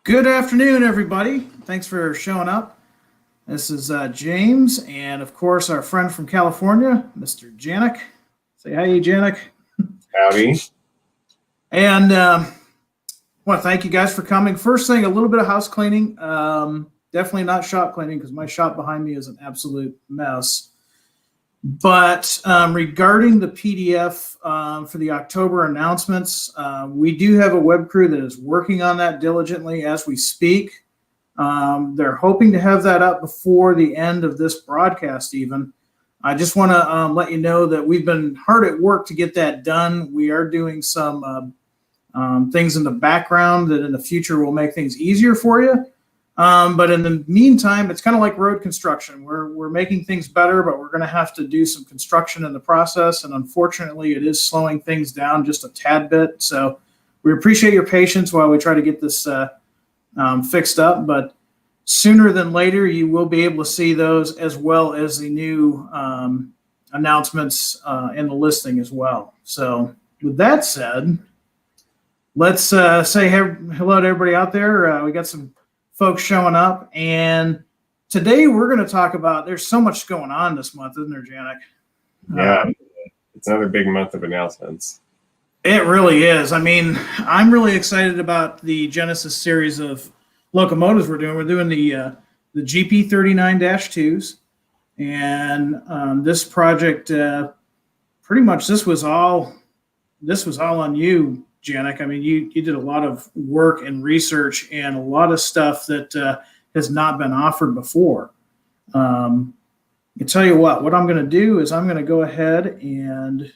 Good afternoon, everybody. Thanks for showing up. This is James, and of course, our friend from California, Mr. Janek. Say hi, Janek. Howdy. And I want to thank you guys for coming. First thing, a little bit of house cleaning. Definitely not shop cleaning because my shop behind me is an absolute mess. But regarding the PDF for the October announcements, we do have a web crew that is working on that diligently as we speak. They're hoping to have that up before the end of this broadcast even. I just want to let you know that we've been hard at work to get that done. We are doing some things in the background that in the future will make things easier for you. But in the meantime, it's kind of like road construction. We're making things better, but we're going to have to do some construction in the process. And unfortunately, it is slowing things down just a tad bit. So we appreciate your patience while we try to get this fixed up. But sooner than later, you will be able to see those as well as the new announcements in the listing as well. So with that said, let's say hello to everybody out there. We got some folks showing up, and today we're going to talk about, there's so much going on this month, isn't there, Janek? Yeah, it's another big month of announcements. It really is. I mean, I'm really excited about the Genesis series of locomotives we're doing. We're doing the Gp39-2s, and this project, pretty much this was all on you, Janek. I mean, you did a lot of work and research and a lot of stuff that has not been offered before. I tell you what I'm going to do is I'm going to go ahead and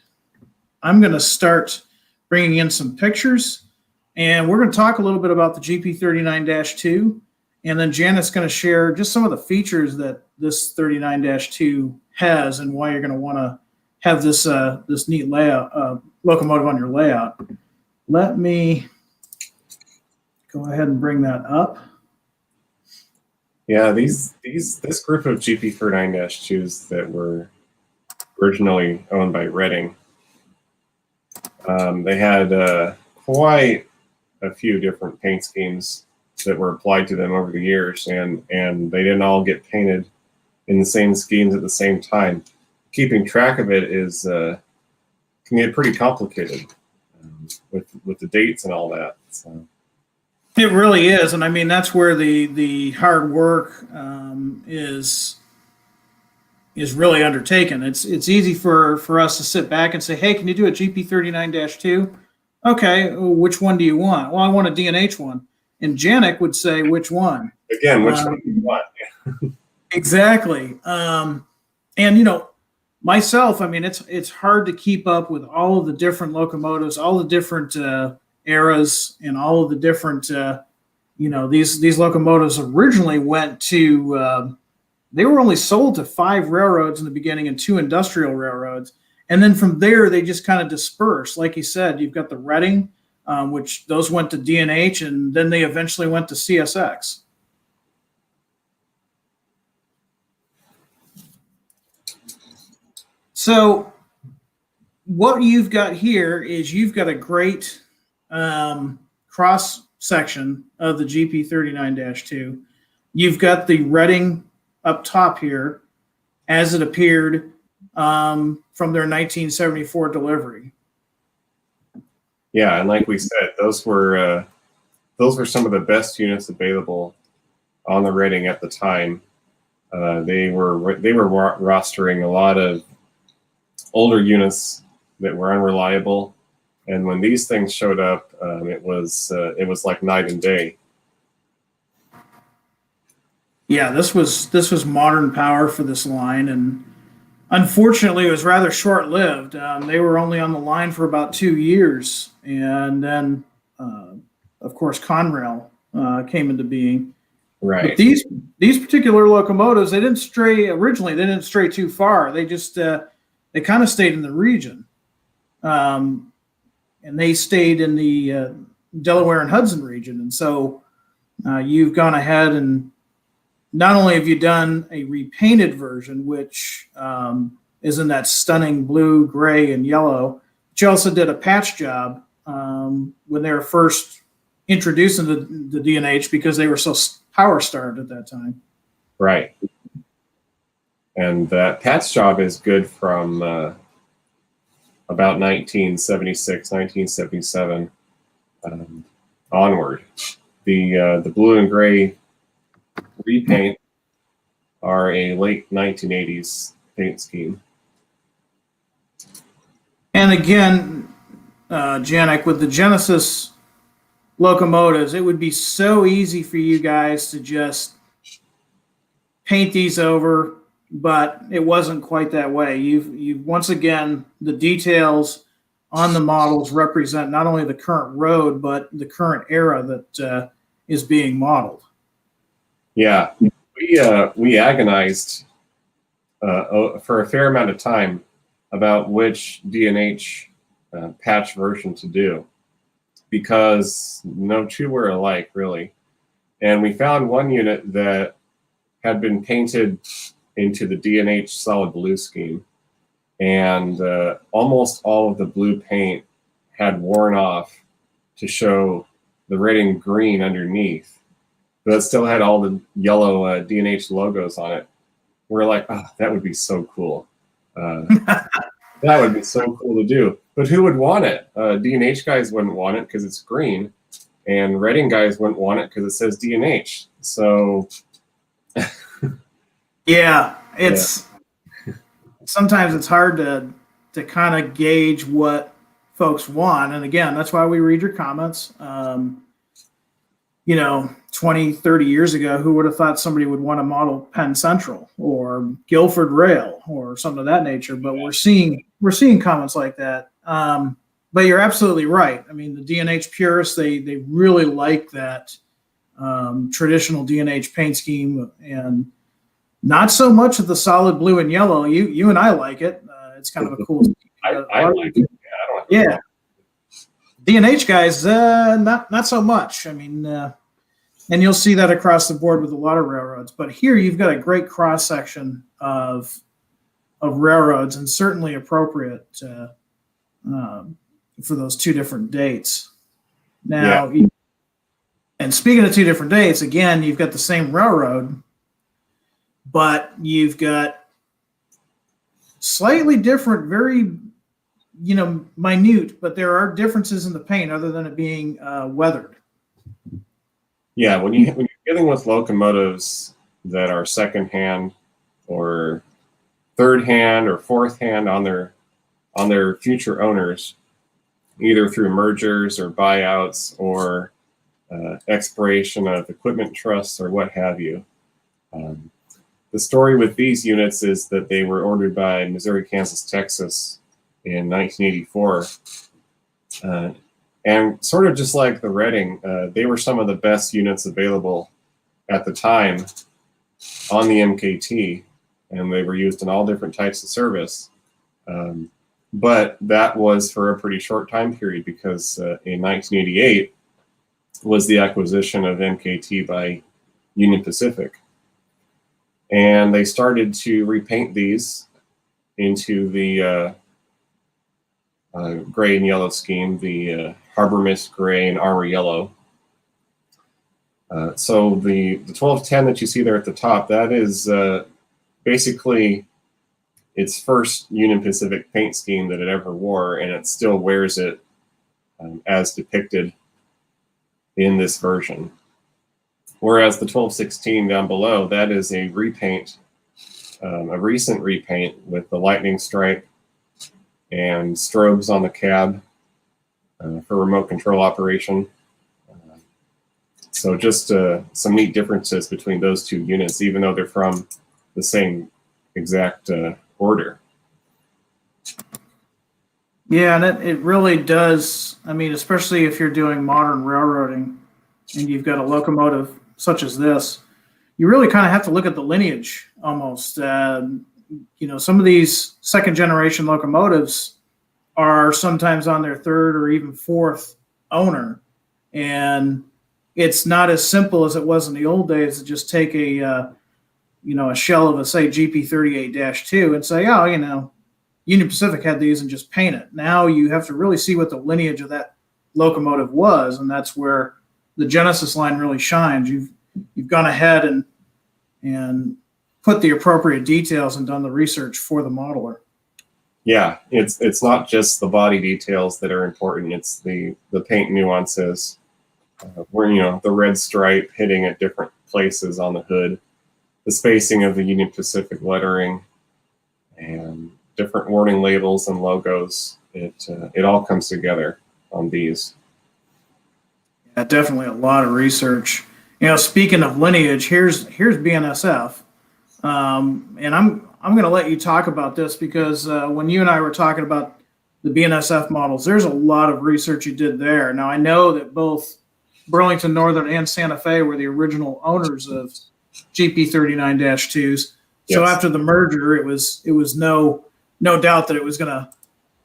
I'm going to start bringing in some pictures, and we're going to talk a little bit about the Gp39-2, and then Janet's going to share just some of the features that this 39-2 has and why you're going to want to have this this neat layout locomotive on your layout. Let me go ahead and bring that up. Yeah, this group of Gp39-2s that were originally owned by Reading, they had quite a few different paint schemes that were applied to them over the years, and they didn't all get painted in the same schemes at the same time. Keeping track of it is can get pretty complicated. With the dates and all that. So. It really is, and I mean that's where the hard work is really undertaken. It's easy for us to sit back and say, hey, can you do a Gp39-2? Okay, which one do you want? Well, I want a D&H one. And Janek would say, which one? Again, which one do you want? Exactly. And you know, myself, I mean, it's hard to keep up with all of the different locomotives, all the different eras, and all of the different, these locomotives originally went to, they were only sold to 5 railroads in the beginning and 2 industrial railroads. And then from there, they just kind of dispersed. Like you said, you've got the Reading, which those went to D&H, and then they eventually went to CSX. So what you've got here is you've got a great cross section of the Gp39-2. You've got the Reading up top here as it appeared from their 1974 delivery. Yeah, and like we said, those were some of the best units available on the Reading at the time. They were rostering a lot of older units that were unreliable, and when these things showed up, it was like night and day. Yeah, this was modern power for this line, and unfortunately, it was rather short-lived. They were only on the line for about 2 years, and then, of course, Conrail came into being. Right. But these particular locomotives, they didn't stray too far. They just they kind of stayed in the region, and they stayed in the Delaware and Hudson region. And so you've gone ahead and not only have you done a repainted version, which is in that stunning blue, gray, and yellow, but you also did a patch job when they were first introducing the D&H because they were so power starved at that time. Right. And Pat's job is good from about 1976, 1977 onward. The blue and gray repaint are a late 1980s paint scheme. And again, Janek, with the Genesis locomotives, it would be so easy for you guys to just paint these over, but it wasn't quite that way. You've once again, the details on the models represent not only the current road, but the current era that is being modeled. Yeah, we agonized for a fair amount of time about which D&H patch version to do, because no two were alike, really. And we found one unit that had been painted into the D&H solid blue scheme, and almost all of the blue paint had worn off to show the red and green underneath, but it still had all the yellow D&H logos on it. We're like, oh, that would be so cool. That would be so cool to do. But who would want it? D&H guys wouldn't want it because it's green, and Reading guys wouldn't want it because it says D&H. So yeah, it's sometimes it's hard to kind of gauge what folks want. And again, that's why we read your comments. 20, 30 years ago, who would have thought somebody would want to model Penn Central or Guilford Rail or something of that nature? But we're seeing comments like that. But you're absolutely right. I mean, the D&H purists, they really like that traditional D&H paint scheme, and not so much of the solid blue and yellow. You and I like it. It's kind of a cool. I like it. Yeah. D&H guys, not so much. I mean, and you'll see that across the board with a lot of railroads. But here you've got a great cross section of railroads, and certainly appropriate for those two different dates. Now, and speaking of two different dates, again, you've got the same railroad, but you've got slightly different, very minute, but there are differences in the paint other than it being weathered. Yeah, when you're dealing with locomotives that are secondhand or third hand or fourth hand on their future owners, either through mergers or buyouts or expiration of equipment trusts or what have you. The story with these units is that they were ordered by Missouri, Kansas, Texas in 1984. And sort of just like the Reading, they were some of the best units available at the time on the MKT, and they were used in all different types of service. But that was for a pretty short time period, because in 1988 was the acquisition of MKT by Union Pacific. And they started to repaint these into the gray and yellow scheme, the Harbor Mist gray and Armor yellow. So the 1210 that you see there at the top, that is basically its first Union Pacific paint scheme that it ever wore, and it still wears it as depicted in this version. Whereas the 1216 down below, that is a repaint, a recent repaint with the lightning stripe and strobes on the cab for remote control operation. So just some neat differences between those two units, even though they're from the same exact order. Yeah, and it really does. I mean, especially if you're doing modern railroading and you've got a locomotive such as this, you really kind of have to look at the lineage almost. Some of these second generation locomotives are sometimes on their third or even fourth owner. And it's not as simple as it was in the old days to just take a shell of a, say, GP38-2 and say, Union Pacific had these and just paint it. Now you have to really see what the lineage of that locomotive was, and that's where the Genesis line really shines. You've gone ahead and put the appropriate details and done the research for the modeler. Yeah, it's not just the body details that are important. It's the paint nuances, where the red stripe hitting at different places on the hood, the spacing of the Union Pacific lettering, and different warning labels and logos. It all comes together on these. Yeah, definitely a lot of research. Speaking of lineage, here's BNSF, and I'm going to let you talk about this because when you and I were talking about the BNSF models, there's a lot of research you did there. Now I know that both Burlington Northern and Santa Fe were the original owners of GP39-2s. So after the merger, it was no doubt that it was going to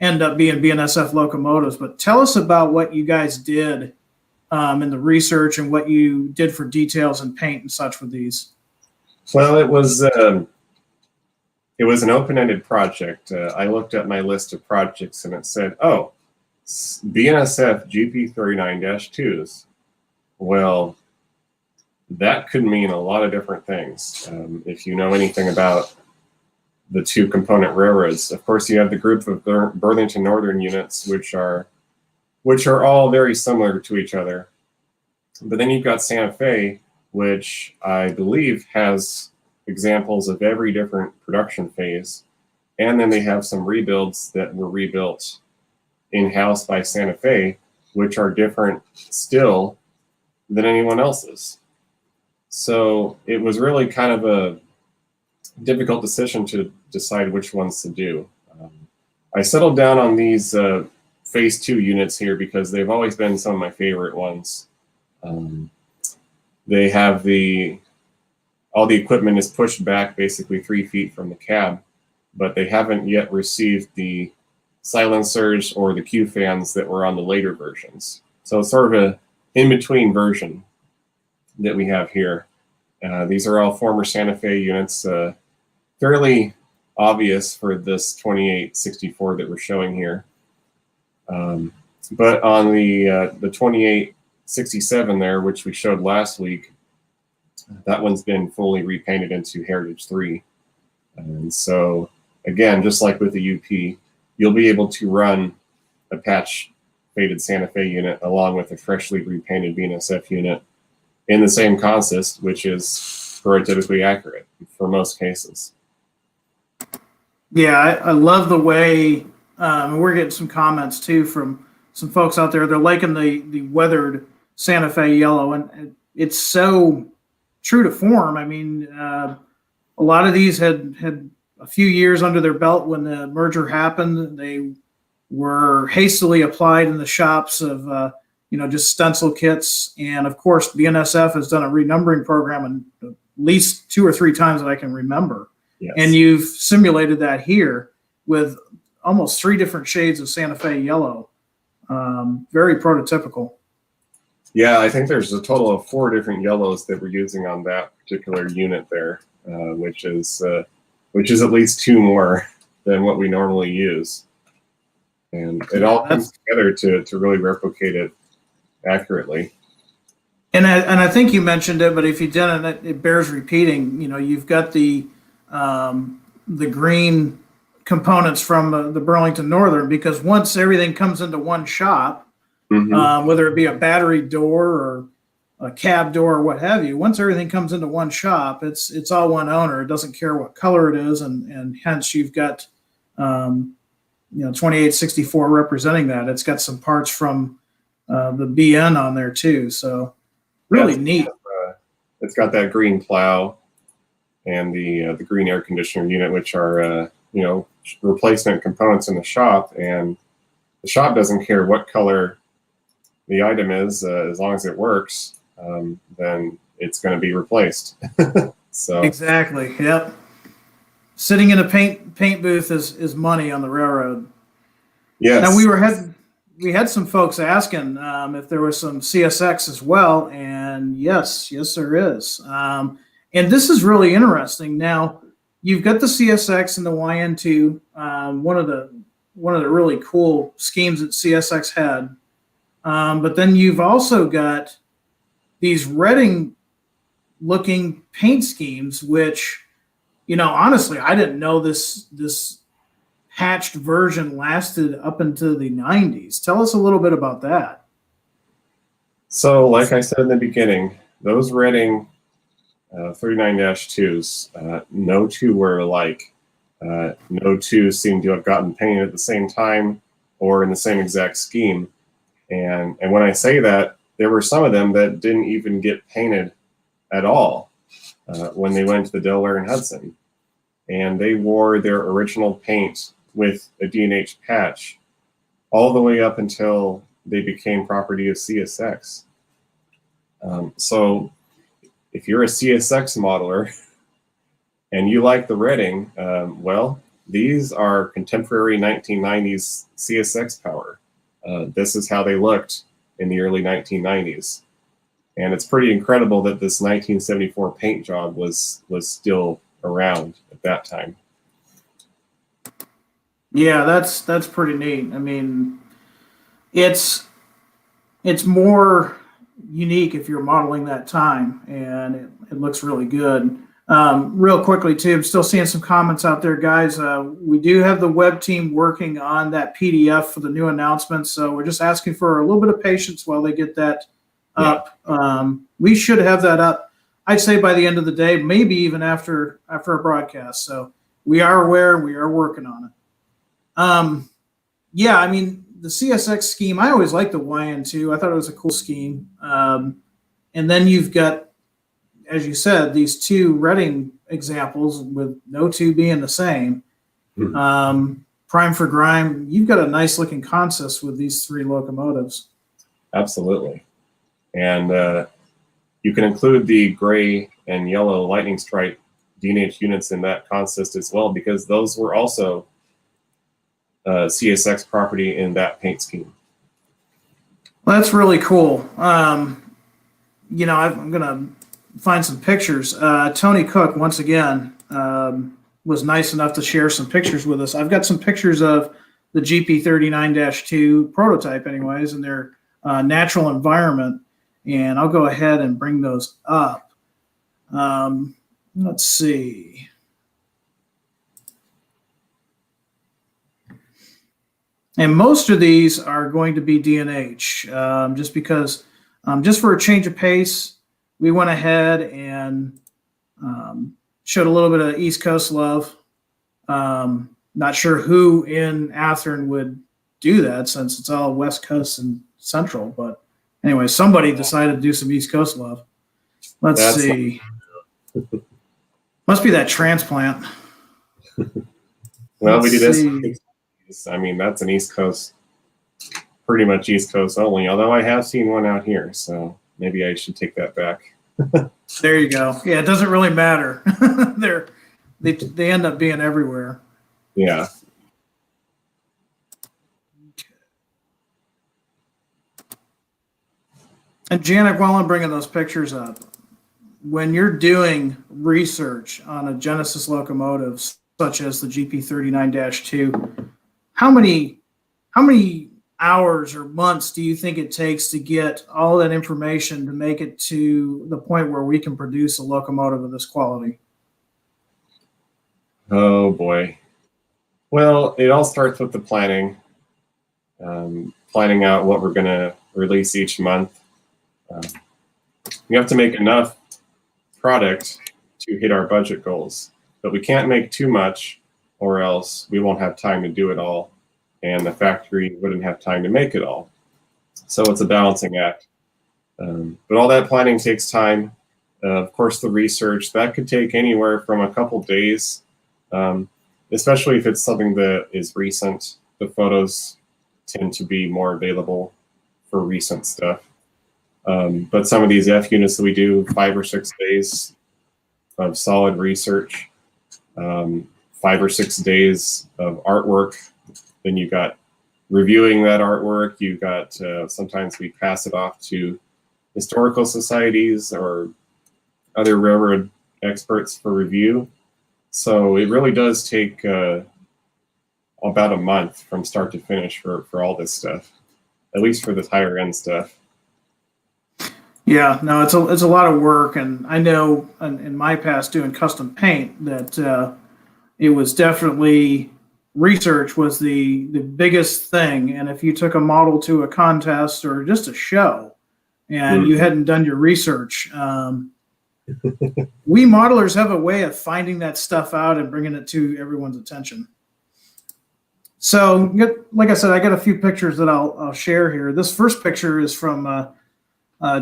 end up being BNSF locomotives. But tell us about what you guys did in the research and what you did for details and paint and such with these. Well, it was an open-ended project. I looked at my list of projects and it said, oh, BNSF GP39-2s. Well, that could mean a lot of different things. If you know anything about the two component railroads, of course, you have the group of Burlington Northern units, which are all very similar to each other. But then you've got Santa Fe, which I believe has examples of every different production phase. And then they have some rebuilds that were rebuilt in-house by Santa Fe, which are different still than anyone else's. So it was really kind of a difficult decision to decide which ones to do. I settled down on these phase 2 units here because they've always been some of my favorite ones. They have all the equipment is pushed back basically 3 feet from the cab, but they haven't yet received the silencers or the Q fans that were on the later versions. So it's sort of a in-between version that we have here. These are all former Santa Fe units, fairly obvious for this 2864 that we're showing here. But on the 2867 there, which we showed last week, that one's been fully repainted into Heritage 3. And so, again, just like with the UP, you'll be able to run a patch faded Santa Fe unit along with a freshly repainted BNSF unit in the same consist, which is prototypically accurate for most cases. Yeah, I love the way we're getting some comments too from some folks out there. They're liking the weathered Santa Fe yellow, and it's so true to form. I mean, a lot of these had a few years under their belt when the merger happened. They were hastily applied in the shops of just stencil kits, and of course BNSF has done a renumbering program at least 2 or 3 times that I can remember. Yes. And you've simulated that here with almost 3 different shades of Santa Fe yellow. Very prototypical. Yeah, I think there's a total of 4 different yellows that we're using on that particular unit there, which is at least 2 more than what we normally use. And it all comes together to really replicate it accurately. And I think you mentioned it, but if you didn't, it bears repeating. You've got the green components from the Burlington Northern, because once everything comes into one shop, whether it be a battery door or a cab door or what have you, once everything comes into one shop, it's all one owner. It doesn't care what color it is, and hence you've got 2864 representing that. It's got some parts from the BN on there too, so really neat. It's got that green plow and the green air conditioner unit, which are replacement components in the shop, and the shop doesn't care what color the item is, as long as it works, then it's going to be replaced. So exactly, yep. Sitting in a paint booth is money on the railroad. Yes. Now we had some folks asking if there was some CSX as well, and yes there is. And this is really interesting. Now you've got the CSX and the YN2, one of the really cool schemes that CSX had, but then you've also got these Reading looking paint schemes, which, honestly, I didn't know this hatched version lasted up into the 90s. Tell us a little bit about that. So, like I said in the beginning, those Reading 39-2s, no two were alike. No two seem to have gotten painted at the same time or in the same exact scheme. And when I say that, there were some of them that didn't even get painted at all when they went to the Delaware and Hudson. And they wore their original paint with a D&H patch all the way up until they became property of CSX. So if you're a CSX modeler and you like the Reading, well, these are contemporary 1990s CSX power. This is how they looked in the early 1990s. And it's pretty incredible that this 1974 paint job was still around at that time. Yeah, that's pretty neat. I mean, it's more unique if you're modeling that time, and it looks really good. Real quickly too, I'm still seeing some comments out there, guys. We do have the web team working on that PDF for the new announcements, so we're just asking for a little bit of patience while they get that up. We should have that up, I'd say, by the end of the day, maybe even after our broadcast. So we are aware, we are working on it. Yeah, I mean, the CSX scheme, I always liked the YN2. I thought it was a cool scheme. And then you've got, as you said, these two Reading examples with no two being the same. Prime for grime. You've got a nice looking consist with these three locomotives. Absolutely. And you can include the gray and yellow lightning stripe D&H units in that consist as well, because those were also CSX property in that paint scheme. Well, that's really cool. I'm going to find some pictures. Tony Cook, once again, was nice enough to share some pictures with us. I've got some pictures of the GP39-2 prototype anyways, in their natural environment, and I'll go ahead and bring those up. Let's see. And most of these are going to be D&H, just because, just for a change of pace, we went ahead and showed a little bit of East Coast love. Not sure who in Athern would do that, since it's all West Coast and Central. But anyway, somebody decided to do some East Coast love. Let's see. Must be that transplant. Well, we do this. I mean, that's an East Coast, pretty much East Coast only, although I have seen one out here, so maybe I should take that back. There you go. Yeah, it doesn't really matter. They end up being everywhere. Yeah. And Janek, while I'm bringing those pictures up, when you're doing research on a Genesis locomotive, such as the GP39-2, how many hours or months do you think it takes to get all that information to make it to the point where we can produce a locomotive of this quality? Oh boy. Well, it all starts with the planning, planning out what we're going to release each month. We have to make enough product to hit our budget goals, but we can't make too much, or else we won't have time to do it all, and the factory wouldn't have time to make it all. So it's a balancing act. But all that planning takes time. Of course, the research, that could take anywhere from a couple days, especially if it's something that is recent. The photos tend to be more available for recent stuff. But some of these F units that we do, 5 or 6 days of solid research, 5 or 6 days of artwork. Then you got reviewing that artwork. You got sometimes we pass it off to historical societies or other railroad experts for review. So it really does take about a month from start to finish for all this stuff, at least for the higher end stuff. Yeah, no, it's a lot of work, and I know in my past doing custom paint that it was definitely research was the biggest thing. And if you took a model to a contest or just a show and you hadn't done your research, we modelers have a way of finding that stuff out and bringing it to everyone's attention. So, like I said, I got a few pictures that I'll share here. This first picture is from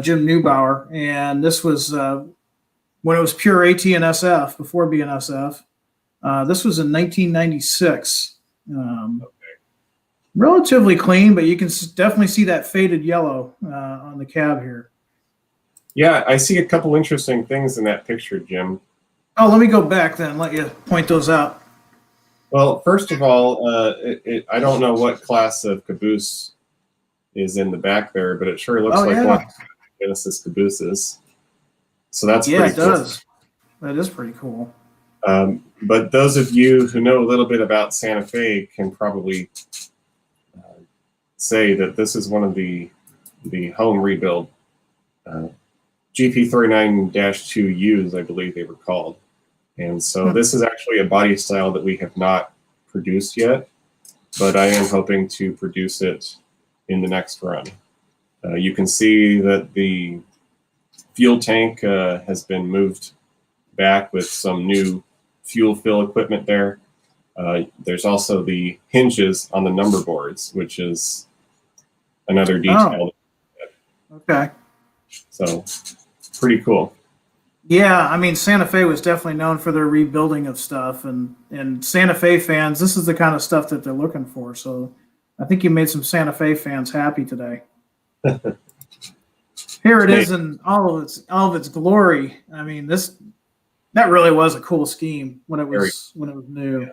Jim Neubauer, and this was when it was pure AT and SF before BNSF. This was in 1996. Relatively clean, but you can definitely see that faded yellow on the cab here. Yeah, I see a couple interesting things in that picture, Jim. Oh, let me go back then and let you point those out. Well, first of all, I don't know what class of caboose is in the back there, but it sure looks like one of Genesis cabooses. So that's pretty it does. That is pretty cool. But those of you who know a little bit about Santa Fe can probably say that this is one of the home rebuild GP39-2Us, I believe they were called. And so this is actually a body style that we have not produced yet, but I am hoping to produce it in the next run. You can see that the fuel tank has been moved back with some new fuel fill equipment there. There's also the hinges on the number boards, which is another detail. Oh. Okay. So pretty cool. Yeah, I mean, Santa Fe was definitely known for their rebuilding of stuff, and Santa Fe fans, this is the kind of stuff that they're looking for. So I think you made some Santa Fe fans happy today. Here it is in all of its glory. I mean, that really was a cool scheme when it was new.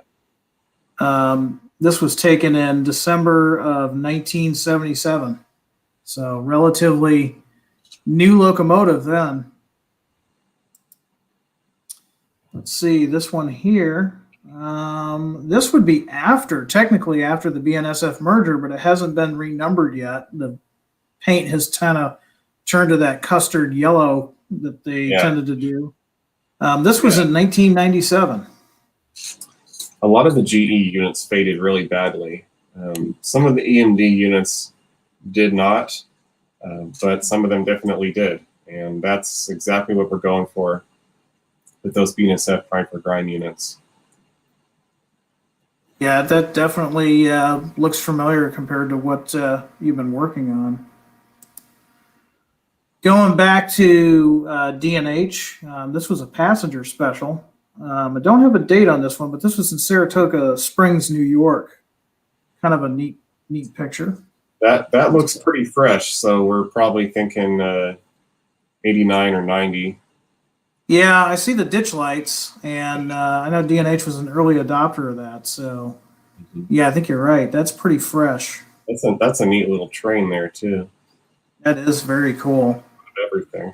Yeah. This was taken in December of 1977, so relatively new locomotive then. Let's see this one here. This would be technically after the BNSF merger, but it hasn't been renumbered yet. The paint has kind of turned to that custard yellow that they tended to do. This was in 1997. A lot of the GE units faded really badly. Some of the EMD units did not, but some of them definitely did. And that's exactly what we're going for with those BNSF prime for grind units. Yeah, that definitely looks familiar compared to what you've been working on. Going back to D&H, this was a passenger special. I don't have a date on this one, but this was in Saratoga Springs, New York. Kind of a neat picture. That looks pretty fresh, so we're probably thinking 89 or 90. Yeah, I see the ditch lights, and I know D&H was an early adopter of that. So, yeah, I think you're right. That's pretty fresh. That's a neat little train there too. That is very cool. Everything.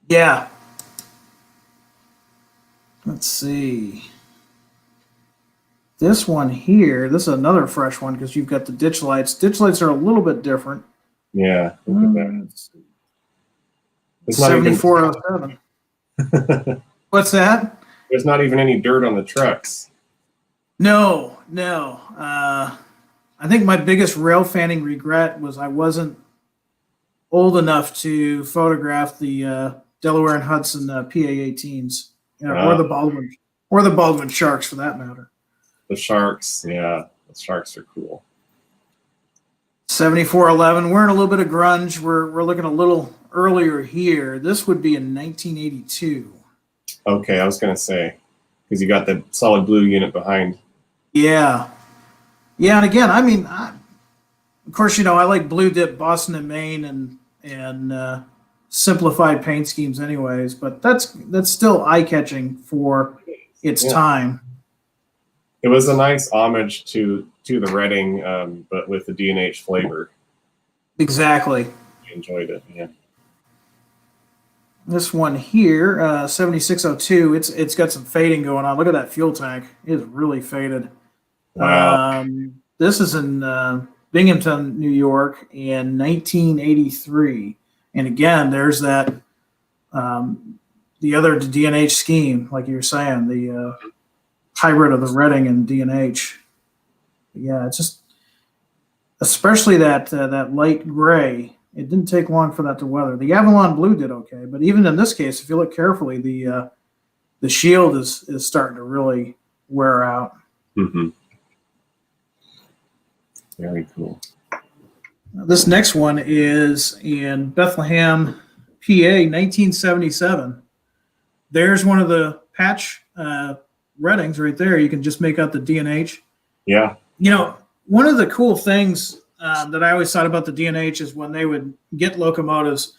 Yeah. Let's see. This one here, this is another fresh one because you've got the ditch lights. Ditch lights are a little bit different. Yeah, look at that. 7407. What's that? There's not even any dirt on the trucks. No. I think my biggest rail fanning regret was I wasn't old enough to photograph the Delaware and Hudson PA-18s, or the Baldwin Sharks for that matter. The Sharks, yeah, the Sharks are cool. 7411. We're in a little bit of grunge. We're looking a little earlier here. This would be in 1982. Okay, I was going to say, because you got the solid blue unit behind. Yeah, and again, I mean, of course, I like blue dip Boston and Maine and simplified paint schemes, anyways. But that's still eye catching for its time. It was a nice homage to the Reading, but with the D&H flavor. Exactly. I enjoyed it. Yeah. This one here, 7602. It's got some fading going on. Look at that fuel tank. It is really faded. Wow. This is in Binghamton, New York, in 1983, And again, there's that the other D&H scheme, like you were saying, the hybrid of the Redding and D&H. Yeah, it's just, especially that light gray. It didn't take long for that to weather. The Avalon blue did okay, but even in this case, if you look carefully, the shield is starting to really wear out. Mm-hmm. Very cool. This next one is in Bethlehem, PA, 1977. There's one of the patch Reddings right there. You can just make out the D&H. Yeah. You know, one of the cool things that I always thought about the D&H is when they would get locomotives,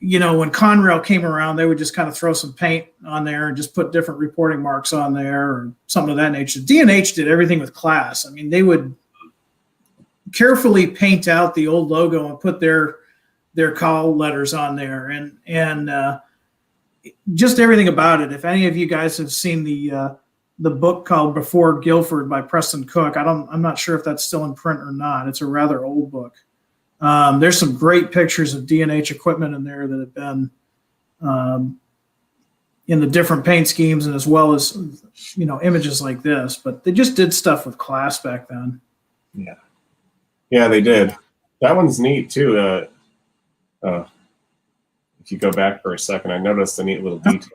you know, when Conrail came around, they would just kind of throw some paint on there and just put different reporting marks on there or something of that nature. D&H did everything with class. I mean, they would carefully paint out the old logo and put their call letters on there and just everything about it. If any of you guys have seen the book called Before Guilford by Preston Cook, I'm not sure if that's still in print or not. It's a rather old book. There's some great pictures of D&H equipment in there that have been in the different paint schemes, and as well as, you know, images like this. But they just did stuff with class back then. Yeah, they did. That one's neat too. If you go back for a second, I noticed a neat little detail.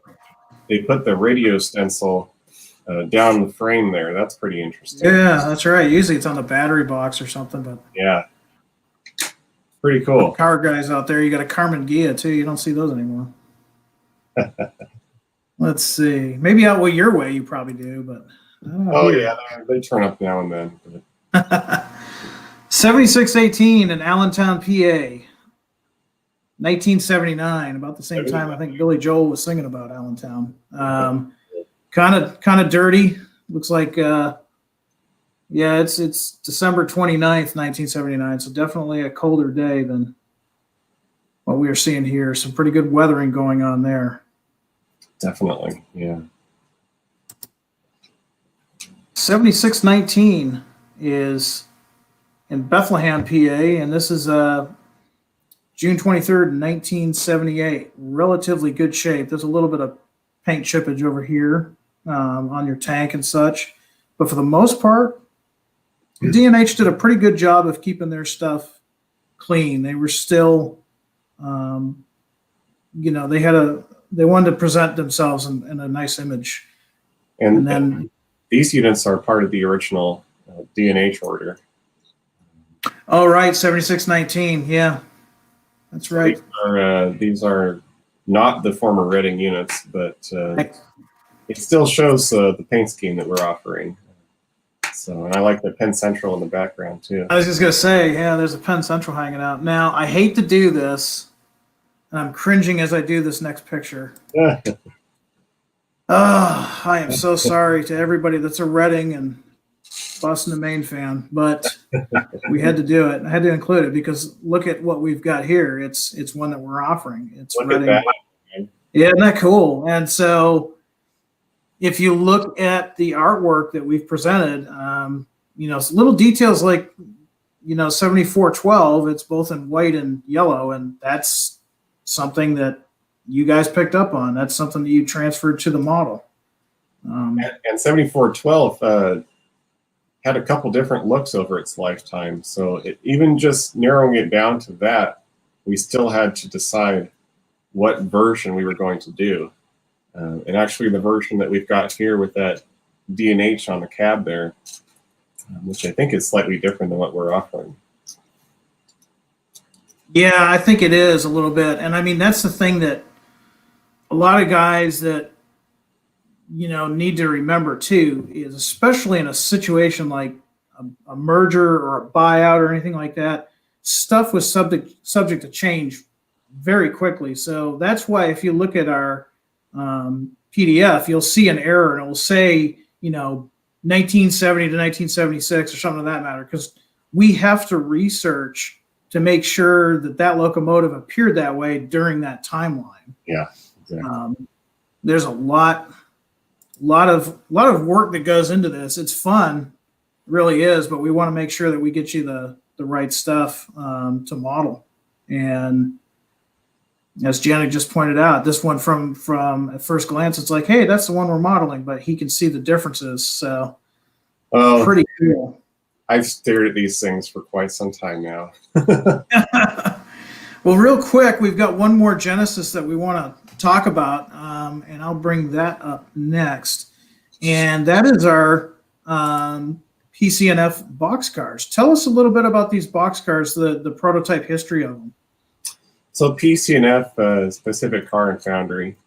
They put the radio stencil down the frame there. That's pretty interesting. Yeah, that's right. Usually it's on the battery box or something, but yeah, pretty cool. Car guys out there, you got a Carmen Ghia too. You don't see those anymore. Let's see. Maybe out your way you probably do, but I don't know. Oh yeah, they turn up now and then. 7618 in Allentown, PA. 1979, about the same time I think Billy Joel was singing about Allentown. Kind of dirty. Looks like, yeah, it's December 29th, 1979. So definitely a colder day than what we are seeing here. Some pretty good weathering going on there. Definitely, yeah. 7619 is in Bethlehem, PA, and this is June 23rd, 1978. Relatively good shape. There's a little bit of paint chippage over here on your tank and such. But for the most part, D&H did a pretty good job of keeping their stuff clean. They were still, you know, they wanted to present themselves in a nice image. And then these units are part of the original D&H order. Oh, right, 7619, yeah. That's right. These are not the former Redding units, but it still shows the paint scheme that we're offering. So, and I like the Penn Central in the background too. I was just gonna say, yeah, there's a Penn Central hanging out. Now, I hate to do this, and I'm cringing as I do this next picture. Oh, I am so sorry to everybody that's a Redding and Boston and Maine fan, but we had to do it. I had to include it because look at what we've got here. It's one that we're offering. It's Redding. Yeah, isn't that cool? And so if you look at the artwork that we've presented, you know, little details like, you know, 7412, it's both in white and yellow, and that's something that you guys picked up on. That's something that you transferred to the model. And 7412 had a couple different looks over its lifetime. So even just narrowing it down to that, we still had to decide what version we were going to do. And actually the version that we've got here with that D&H on the cab there, which I think is slightly different than what we're offering. Yeah, I think it is a little bit. And I mean, that's the thing that a lot of guys that, you know, need to remember too, is especially in a situation like a merger or a buyout or anything like that, stuff was subject to change very quickly. So that's why if you look at our PDF, you'll see an error and it will say, you know, 1970 to 1976 or something of that matter, because we have to research to make sure that that locomotive appeared that way during that timeline. Yeah, exactly. There's a lot of work that goes into this. It's fun, it really is, but we want to make sure that we get you the right stuff to model. And as Janek just pointed out, this one from at first glance, it's like, hey, that's the one we're modeling, but he can see the differences. So pretty cool. I've stared at these things for quite some time now. Well, real quick, we've got one more Genesis that we want to talk about, and I'll bring that up next. And that is our PC&F box cars. Tell us a little bit about these box cars, the prototype history of them. So PC&F is Pacific Car and Foundry,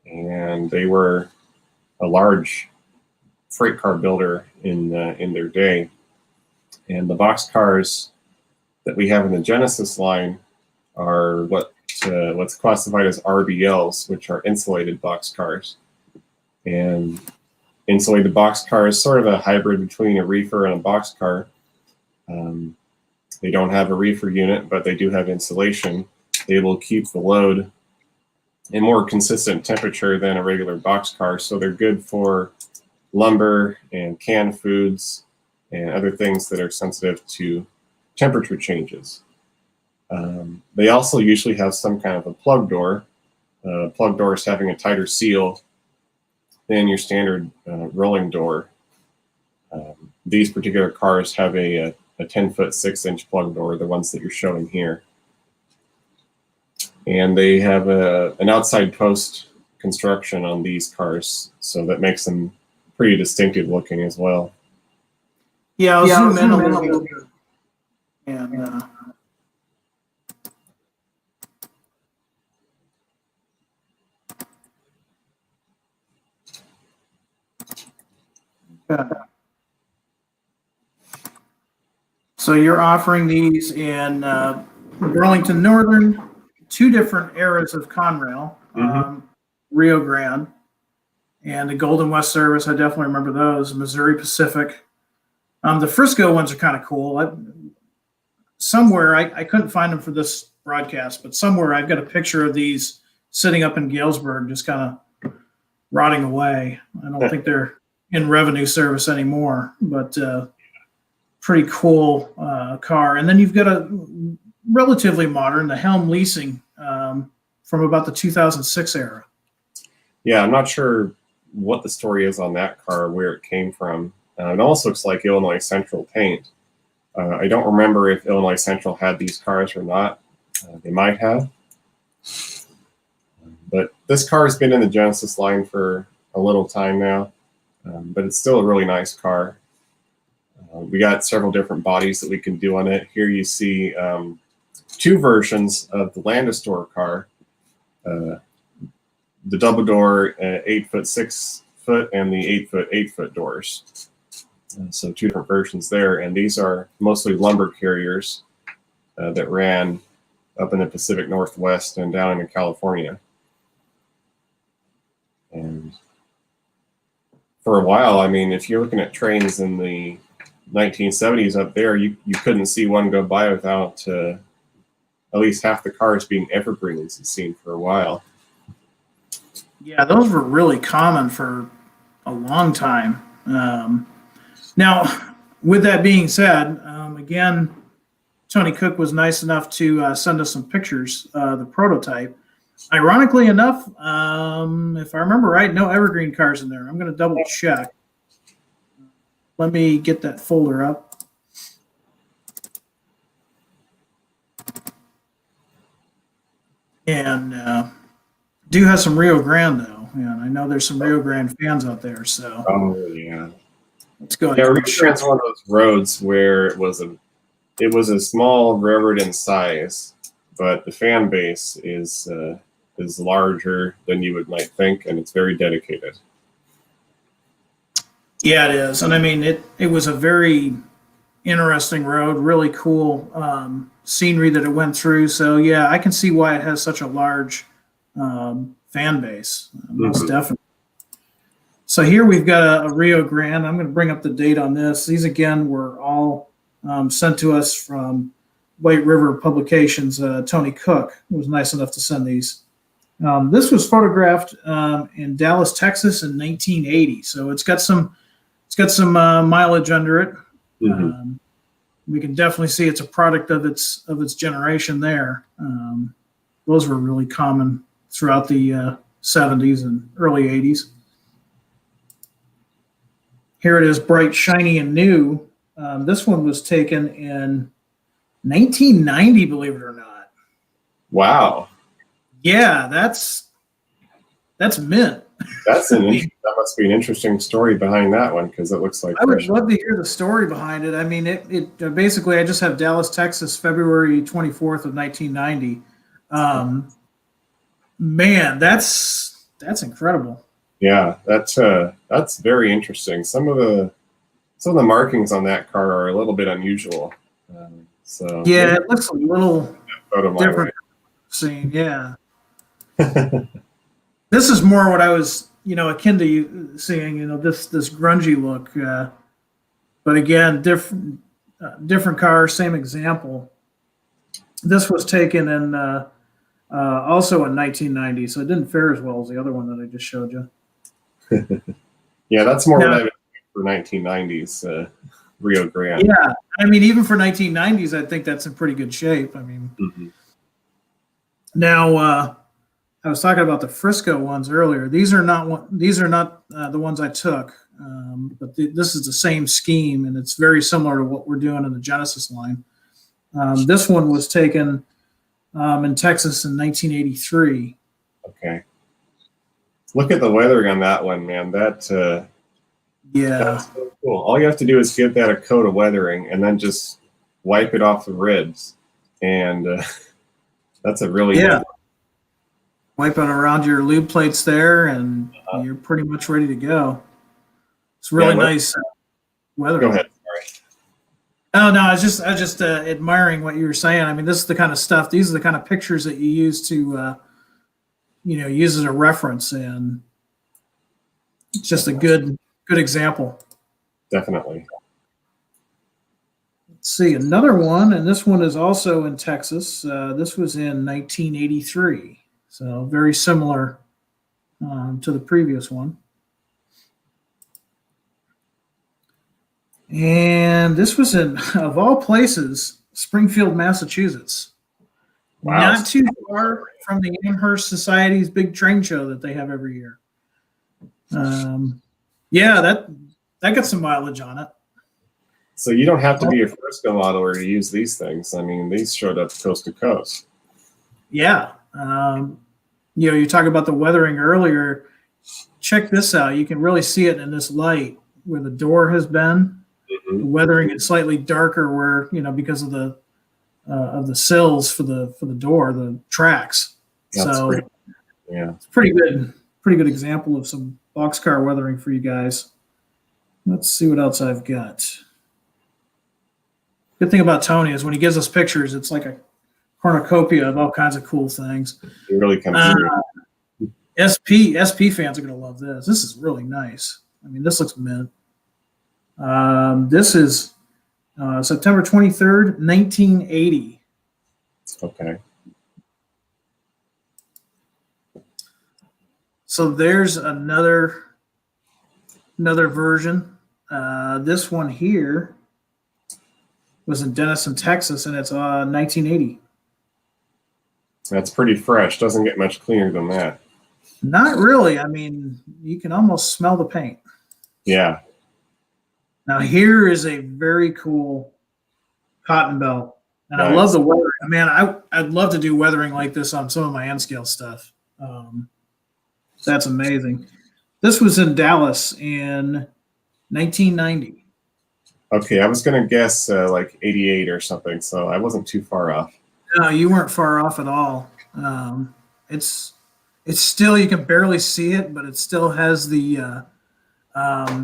and they were a large freight car builder in their day. And the box cars that we have in the Genesis line are what's classified as RBLs, which are insulated box cars. And insulated box car is sort of a hybrid between a reefer and a box car. They don't have a reefer unit, but they do have insulation. They will keep the load in more consistent temperature than a regular box car, so they're good for lumber and canned foods and other things that are sensitive to temperature changes. They also usually have some kind of a plug door. Plug door is having a tighter seal than your standard rolling door. These particular cars have a 10-foot 6-inch plug door, the ones that you're showing here. And they have an outside post construction on these cars, so that makes them pretty distinctive looking as well. Yeah, I'll zoom in a little bit. And so you're offering these in Burlington Northern, 2 different eras of Conrail, Rio Grande, and the Golden West Service. I definitely remember those. Missouri Pacific. The Frisco ones are kind of cool. Somewhere, I couldn't find them for this broadcast, but somewhere I've got a picture of these sitting up in Galesburg, just kind of rotting away. I don't think they're in revenue service anymore, but pretty cool car. And then you've got a relatively modern, the Helm Leasing from about the 2006 era. Yeah, I'm not sure what the story is on that car, where it came from. It also looks like Illinois Central paint. I don't remember if Illinois Central had these cars or not. They might have. But this car has been in the Genesis line for a little time now, but it's still a really nice car. We got several different bodies that we can do on it. Here you see 2 versions of the Landistor car. The double door 8-foot, 6-foot, and the 8-foot, 8-foot doors. So 2 different versions there, and these are mostly lumber carriers that ran up in the Pacific Northwest and down into California. And for a while, I mean, if you're looking at trains in the 1970s up there, you couldn't see one go by without at least half the cars being evergreens, it seemed, for a while. Yeah, those were really common for a long time. Now, with that being said, again, Tony Cook was nice enough to send us some pictures, the prototype. Ironically enough, if I remember right, no evergreen cars in there. I'm going to double check. Let me get that folder up. And do have some Rio Grande, though. And I know there's some Rio Grande fans out there. So yeah. Let's go. Yeah, Rio Grande's one of those roads where it was a small railroad in size, but the fan base is larger than you might think, and it's very dedicated. Yeah, it is. And I mean, it was a very interesting road, really cool scenery that it went through. So yeah, I can see why it has such a large fan base. Most definitely. So here we've got a Rio Grande. I'm going to bring up the date on this. These, again, were all sent to us from White River Publications. Tony Cook was nice enough to send these. This was photographed in Dallas, Texas in 1980. So it's got some mileage under it. We can definitely see it's a product of its generation there. those were really common throughout the 70s and early 80s. Here it is, bright, shiny, and new. This one was taken in 1990, believe it or not. Wow. Yeah, that's mint. That must be an interesting story behind that one, because it looks like I would love to hear the story behind it. I mean, it basically, I just have Dallas, Texas, February 24th of 1990. Man, that's incredible. Yeah, that's very interesting. Some of the markings on that car are a little bit unusual. So yeah, it looks a little different. Way. Scene, yeah. This is more what I was, akin to you seeing, this grungy look. But again, different car, same example. This was taken in also in 1990, so it didn't fare as well as the other one that I just showed you. Yeah, that's more what I would think for 1990s Rio Grande. Yeah, I mean, even for 1990s, I think that's in pretty good shape. I mean, Now I was talking about the Frisco ones earlier. These are not the ones I took, but this is the same scheme, and it's very similar to what we're doing in the Genesis line. This one was taken in Texas in 1983. Okay. Look at the weathering on that one, man. That's so cool. All you have to do is give that a coat of weathering and then just wipe it off the ribs. And that's a really good one. Wipe it around your lube plates there, and you're pretty much ready to go. It's really nice weathering. Go ahead. Oh no, I was just admiring what you were saying. I mean, this is the kind of stuff. These are the kind of pictures that you use to, use as a reference, and it's just a good example. Definitely. Let's see another one, and this one is also in Texas. This was in 1983, so very similar to the previous one. And this was in, of all places, Springfield, Massachusetts. Wow. Not too far from the Amherst Society's big train show that they have every year. Yeah, that got some mileage on it. So you don't have to be a Frisco modeler to use these things. I mean, these showed up coast to coast. Yeah. You talk about the weathering earlier. Check this out. You can really see it in this light where the door has been. The weathering is slightly darker where, because of the sills for the door, the tracks. It's a pretty good example of some boxcar weathering for you guys. Let's see what else I've got. Good thing about Tony is when he gives us pictures, it's like a cornucopia of all kinds of cool things. It really comes through. SP fans are going to love this. This is really nice. I mean, this looks mint. This is September 23rd, 1980. Okay. So there's another version. This one here was in Denison, Texas, and it's 1980. That's pretty fresh. Doesn't get much cleaner than that. Not really. I mean, you can almost smell the paint. Yeah. Now here is a very cool cotton belt, and nice. I love the weathering. Man, I'd love to do weathering like this on some of my N scale stuff. That's amazing. This was in Dallas in 1990. Okay, I was going to guess like 88 or something, so I wasn't too far off. No, you weren't far off at all. It's still, you can barely see it, but it still has the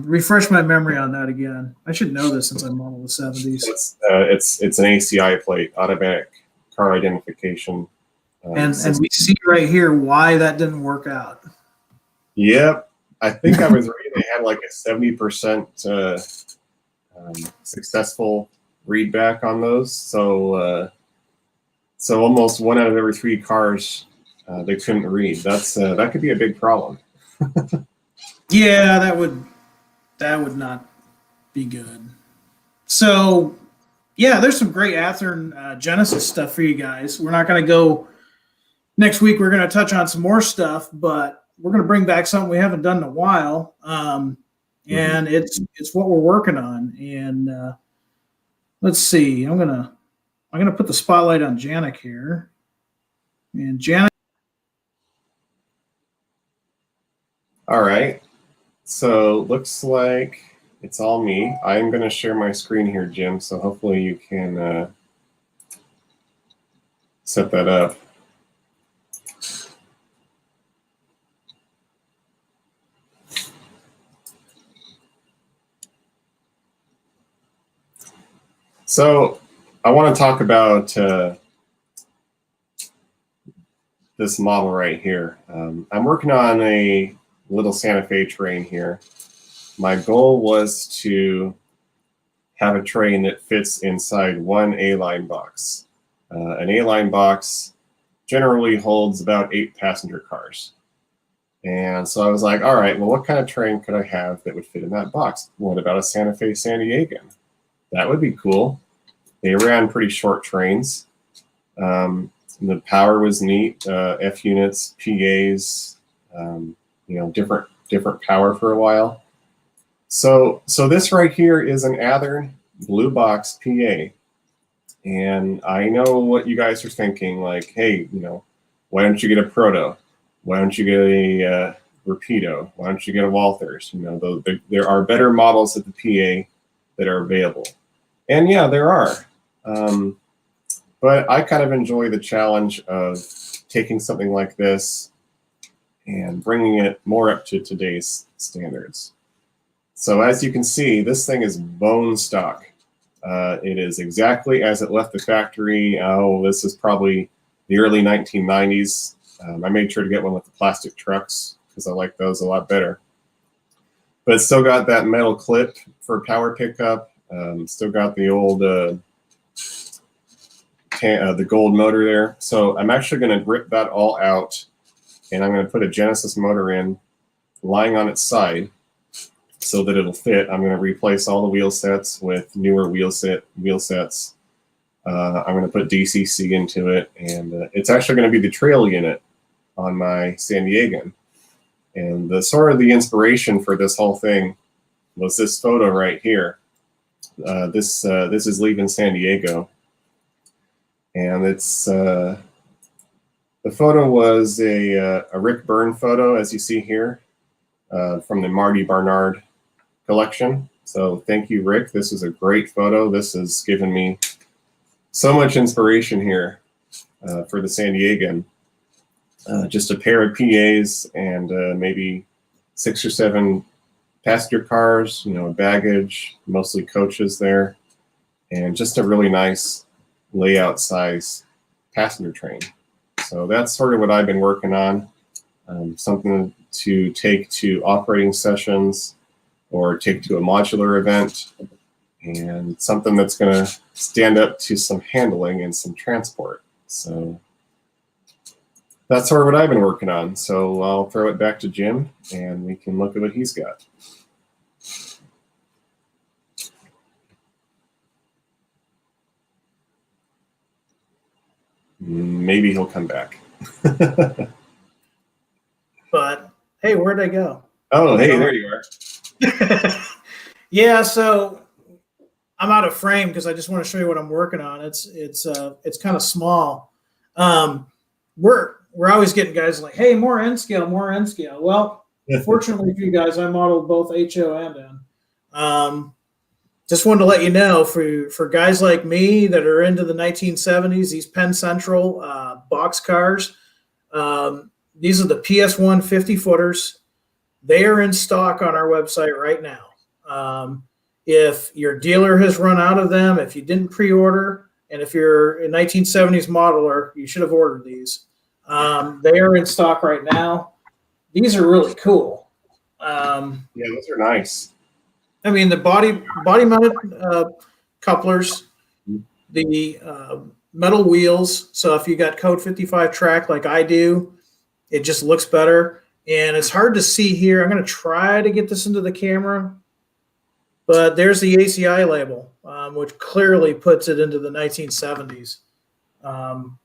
refresh my memory on that again. I should know this since I modeled the 70s. It's an ACI plate, automatic car identification. And we see right here why that didn't work out. Yep. I think I was reading they had like a 70% successful readback on those. So almost 1 out of every 3 cars they couldn't read. That could be a big problem. Yeah, that would not be good. So, yeah, there's some great Athearn Genesis stuff for you guys. We're not going to go next week we're going to touch on some more stuff, but we're going to bring back something we haven't done in a while. And it's what we're working on. And let's see, I'm gonna put the spotlight on Janek here. And Janek. All right. So looks like it's all me. I'm going to share my screen here, Jim. So hopefully you can set that up. So I want to talk about this model right here. I'm working on a little Santa Fe train here. My goal was to have a train that fits inside one A-line box. An A-line box generally holds about 8 passenger cars. And so I was like, all right, well, what kind of train could I have that would fit in that box? What about a Santa Fe San Diegan? That would be cool. They ran pretty short trains. The power was neat, F units, PAs, you know, different power for a while. So this right here is an Athearn blue box PA. And I know what you guys are thinking, like, hey, you know, why don't you get a Proto? Why don't you get a Rapido? Why don't you get a Walthers? You know, there are better models of the PA that are available. And yeah, there are. But I kind of enjoy the challenge of taking something like this and bringing it more up to today's standards. So as you can see, this thing is bone stock. It is exactly as it left the factory. Oh, this is probably the early 1990s. I made sure to get one with the plastic trucks because I like those a lot better. But it's still got that metal clip for power pickup. Still got the old the gold motor there. So I'm actually going to rip that all out, and I'm going to put a Genesis motor in, lying on its side, so that it'll fit. I'm going to replace all the wheel sets with newer wheel sets. I'm going to put DCC into it, and it's actually going to be the trail unit on my San Diegan. And the sort of the inspiration for this whole thing was this photo right here. This is leaving San Diego. And it's the photo was a Rick Byrne photo, as you see here, from the Marty Barnard collection. So thank you, Rick. This is a great photo. This has given me so much inspiration here for the San Diegan. Just a pair of PAs and maybe 6 or 7 passenger cars, you know, baggage, mostly coaches there, and just a really nice layout size passenger train. So that's sort of what I've been working on, something to take to operating sessions or take to a modular event, and something that's going to stand up to some handling and some transport. So that's sort of what I've been working on. So I'll throw it back to Jim and we can look at what he's got. Maybe he'll come back. But hey, where'd I go? Oh, hey, there you are. Yeah, so I'm out of frame because I just want to show you what I'm working on. It's kind of small. We're always getting guys like, hey, more N scale, more N scale. Well, fortunately for you guys, I modeled both HO and N. Just wanted to let you know, for guys like me that are into the 1970s, these Penn Central box cars, these are the PS1 50 footers. They are in stock on our website right now. If your dealer has run out of them, if you didn't pre-order, and if you're a 1970s modeler, you should have ordered these. They are in stock right now. These are really cool. Yeah, those are nice. I mean, the body mounted couplers, the metal wheels. So if you got code 55 track like I do, it just looks better. And it's hard to see here. I'm going to try to get this into the camera, but there's the ACI label, which clearly puts it into the 1970s. And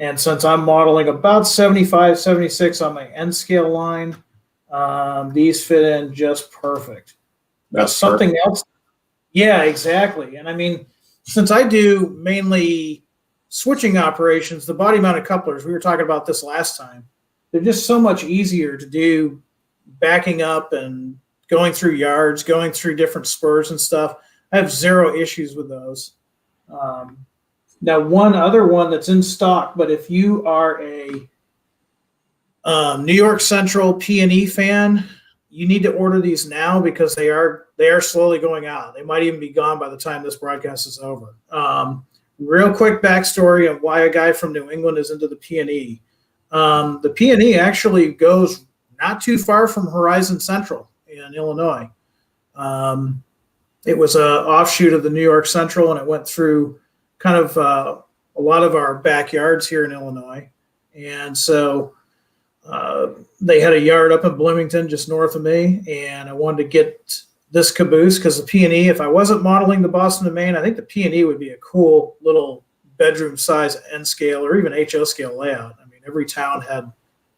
And since I'm modeling about 75, 76 on my N scale line, these fit in just perfect. That's something else. Yeah, exactly. And I mean, since I do mainly switching operations, the body mounted couplers, we were talking about this last time, they're just so much easier to do, backing up and going through yards, going through different spurs and stuff. I have zero issues with those. Now, one other one that's in stock, but if you are a New York Central P&E fan, you need to order these now because they are slowly going out. They might even be gone by the time this broadcast is over. Real quick backstory of why a guy from New England is into the P&E. The P&E actually goes not too far from Horizon Central in Illinois. It was an offshoot of the New York Central, and it went through kind of a lot of our backyards here in Illinois. And so they had a yard up in Bloomington just north of me, and I wanted to get this caboose because the P&E, if I wasn't modeling the Boston to Maine, I think the P&E would be a cool little bedroom size N scale or even HO scale layout. I mean, every town had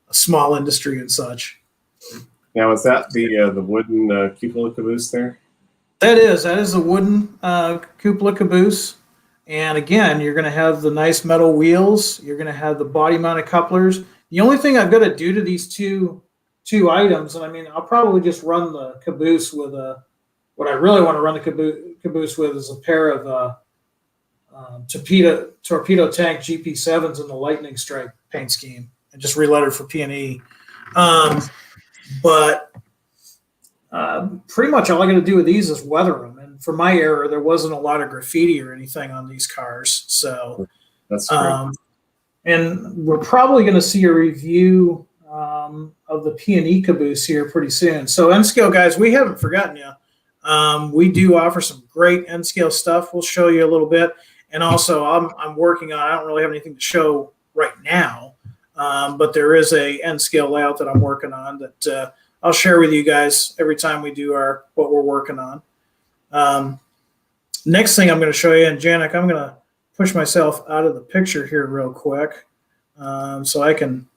a small industry and such. Now, is that the wooden cupola caboose there? That is the wooden cupola caboose. And again, you're going to have the nice metal wheels. You're going to have the body mounted couplers. The only thing I've got to do to these two items, and I mean, I'll probably just run the caboose with what I really want to run the caboose with is a pair of torpedo tank GP7s in the lightning strike paint scheme and just relettered for P&E. But pretty much all I got to do with these is weather them. And for my era, there wasn't a lot of graffiti or anything on these cars. So that's great. And we're probably going to see a review of the P&E caboose here pretty soon. So N-Scale guys, we haven't forgotten you. We do offer some great N-Scale stuff. We'll show you a little bit. And also I'm working on, I don't really have anything to show right now, but there is a N-Scale layout that I'm working on that I'll share with you guys every time we do what we're working on. Next thing I'm going to show you, and Janek, I'm going to push myself out of the picture here real quick so I can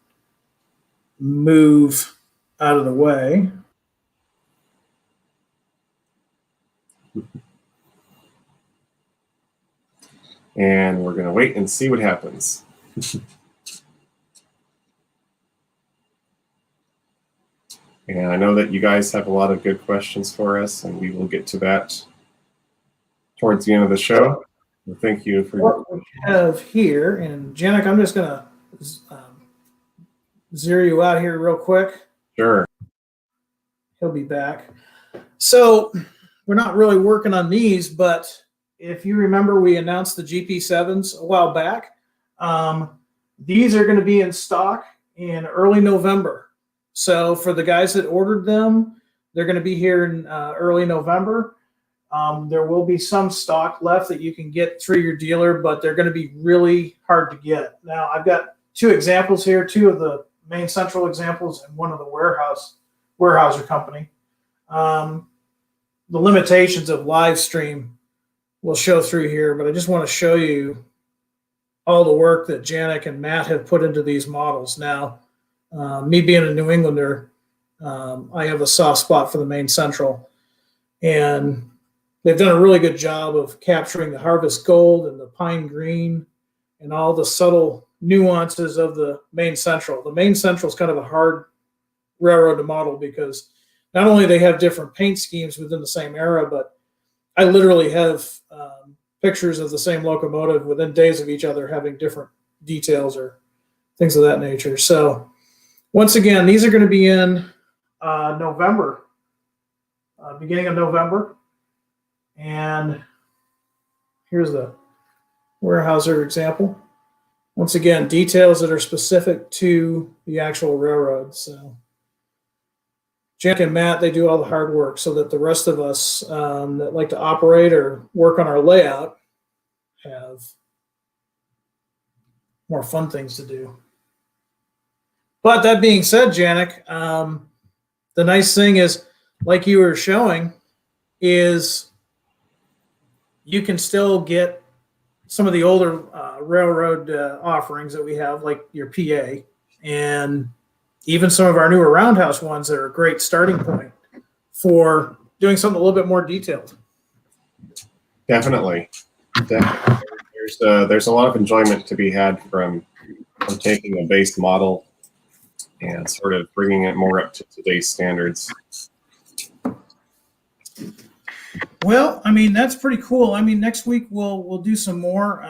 move out of the way. And we're going to wait and see what happens. And I know that you guys have a lot of good questions for us, and we will get to that towards the end of the show. Well, thank you for what we have here. And Janek, I'm just going to zero you out here real quick. Sure. He'll be back. So we're not really working on these, but if you remember, we announced the GP7s a while back. These are going to be in stock in early November. So for the guys that ordered them, they're going to be here in early November. There will be some stock left that you can get through your dealer, but they're going to be really hard to get. Now, I've got two examples here, two of the Main Central examples and one of the Weyerhaeuser company. The limitations of live stream will show through here, but I just want to show you all the work that Janek and Matt have put into these models. Now, me being a New Englander, I have a soft spot for the Main Central, and they've done a really good job of capturing the harvest gold and the pine green and all the subtle nuances of the Main Central. The Main Central is kind of a hard railroad to model because not only they have different paint schemes within the same era, but I literally have pictures of the same locomotive within days of each other having different details or things of that nature. So once again, these are going to be in November, beginning of November. And here's the Weyerhaeuser example. Once again, details that are specific to the actual railroad. So Janek and Matt, they do all the hard work so that the rest of us that like to operate or work on our layout have more fun things to do. But that being said, Janek, the nice thing is, like you were showing, is you can still get some of the older railroad offerings that we have, like your PA, and even some of our newer roundhouse ones that are a great starting point for doing something a little bit more detailed. Definitely. There's a lot of enjoyment to be had from taking a base model and sort of bringing it more up to today's standards. Well, I mean, that's pretty cool. I mean, next week we'll do some more,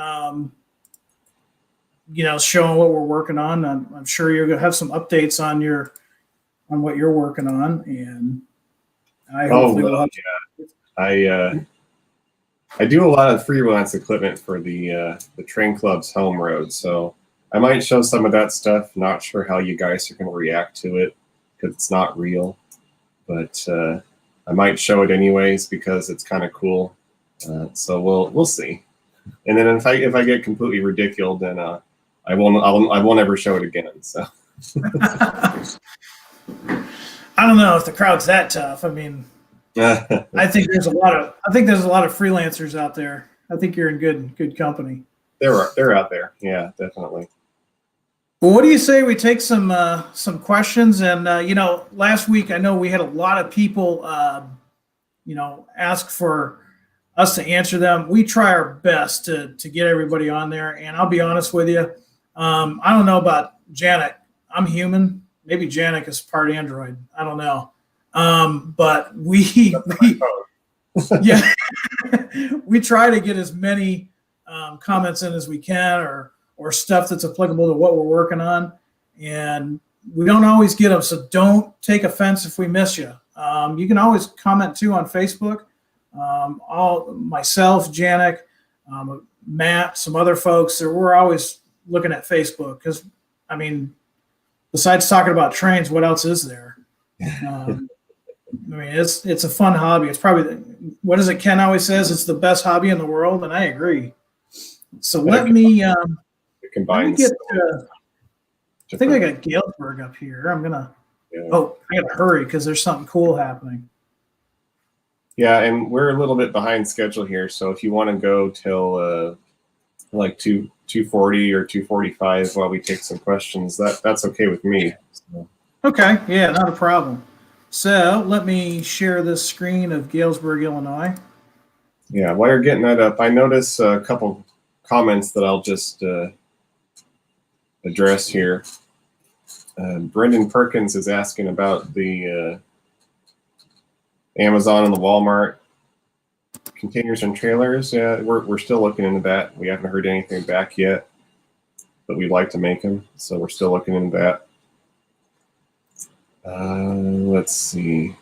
showing what we're working on. I'm sure you're gonna have some updates on what you're working on, and I do a lot of freelance equipment for the train club's home road, so I might show some of that stuff. Not sure how you guys are going to react to it because it's not real, but I might show it anyways because it's kind of cool. So we'll see. And then if I get completely ridiculed, then I won't ever show it again. So I don't know if the crowd's that tough. I mean, I think there's a lot of freelancers out there. I think you're in good company. They're out there. Yeah, definitely. Well, what do you say we take some questions? And last week I know we had a lot of people ask for us to answer them. We try our best to get everybody on there. And I'll be honest with you, I don't know about Janek. I'm human. Maybe Janek is part Android. I don't know. But we try to get as many comments in as we can, or stuff that's applicable to what we're working on, and we don't always get them. So don't take offense if we miss you. You can always comment too on Facebook. Myself, Janek, Matt, some other folks. We're always looking at Facebook because, I mean, besides talking about trains, what else is there? I mean, it's a fun hobby. It's probably what is it? Ken always says it's the best hobby in the world, and I agree. So let me get. I think I got Galesburg up here. I'm gonna. Yeah. Oh, I gotta hurry because there's something cool happening. Yeah, and we're a little bit behind schedule here. So if you want to go till like 2:40 or 2:45 while we take some questions, that's okay with me. So. Okay. Yeah, not a problem. So let me share this screen of Galesburg, Illinois. Yeah, while you're getting that up, I notice a couple comments that I'll just address here. Brendan Perkins is asking about the Amazon and the Walmart containers and trailers. Yeah, we're still looking into that. We haven't heard anything back yet, but we'd like to make them, so we're still looking into that. Let's see.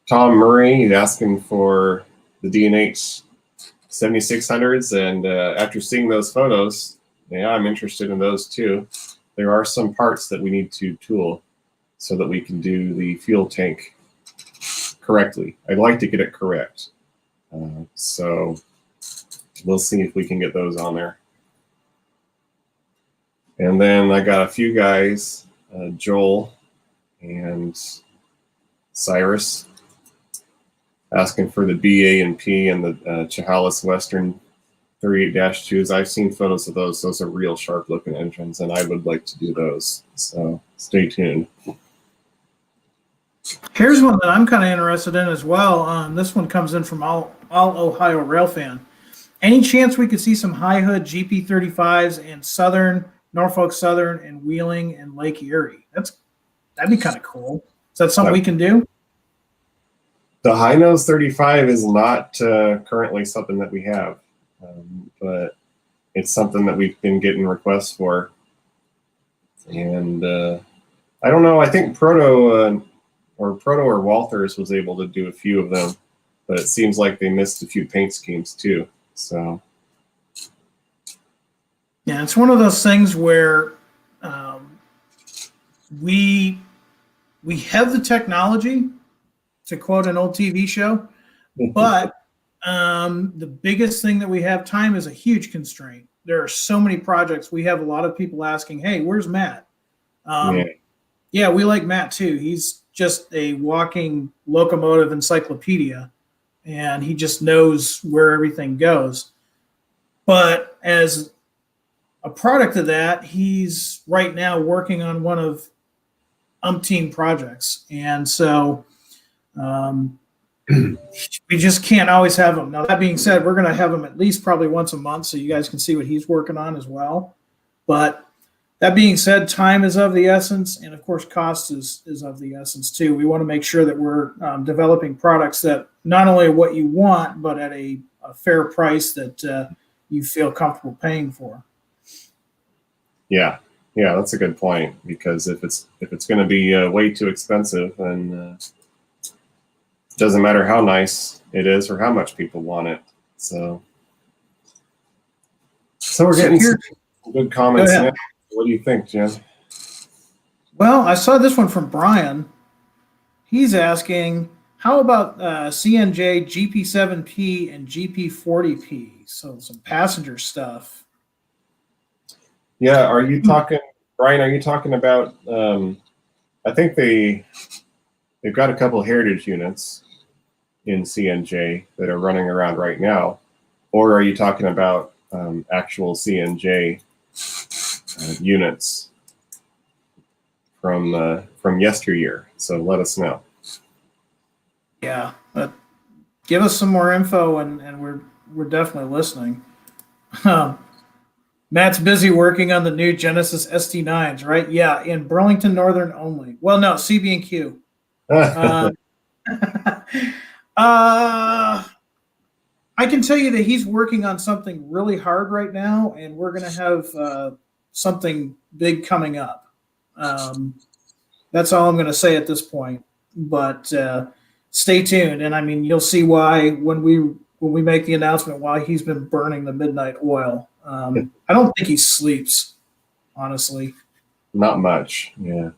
Tom Murray is asking for the D&H 7600s, and after seeing those photos, yeah, I'm interested in those too. There are some parts that we need to tool so that we can do the fuel tank correctly. I'd like to get it correct. So we'll see if we can get those on there. And then I got a few guys, Joel and Cyrus, asking for the BA&P and the Chehalis Western 38-2s. I've seen photos of those. Those are real sharp looking engines, and I would like to do those. So stay tuned. Here's one that I'm kind of interested in as well. This one comes in from All Ohio Rail Fan. Any chance we could see some high hood GP35s in Norfolk Southern and Wheeling and Lake Erie? That'd be kind of cool. Is that something we can do? The high nose 35 is not currently something that we have, but it's something that we've been getting requests for. And I don't know. I think Proto or Walters was able to do a few of them, but it seems like they missed a few paint schemes too. So yeah, it's one of those things where we have the technology, to quote an old TV show, but the biggest thing that we have, time is a huge constraint. There are so many projects. We have a lot of people asking, hey, where's Matt? Yeah, we like Matt too. He's just a walking locomotive encyclopedia, and he just knows where everything goes. But as a product of that, he's right now working on one of umpteen projects. And so we just can't always have him. Now, that being said, we're going to have him at least probably once a month so you guys can see what he's working on as well. But that being said, time is of the essence, and of course, cost is of the essence too. We want to make sure that we're developing products that not only are what you want, but at a fair price that you feel comfortable paying for. Yeah, that's a good point, because if it's going to be way too expensive, then it doesn't matter how nice it is or how much people want it. So we're getting some good comments now. What do you think, Jim? Well, I saw this one from Brian. He's asking, how about CNJ GP7P and GP40P? So some passenger stuff. Yeah, are you talking, Brian? Are you talking about? I think they've got a couple heritage units in CNJ that are running around right now, or are you talking about actual CNJ units from yesteryear? So let us know. Yeah, give us some more info, and we're definitely listening. Matt's busy working on the new Genesis ST9s, right? Yeah, in Burlington Northern only. Well, no, CB&Q. I can tell you that he's working on something really hard right now, and we're going to have something big coming up. That's all I'm going to say at this point. But stay tuned, and I mean, you'll see why when we make the announcement why he's been burning the midnight oil. I don't think he sleeps, honestly. Not much, yeah.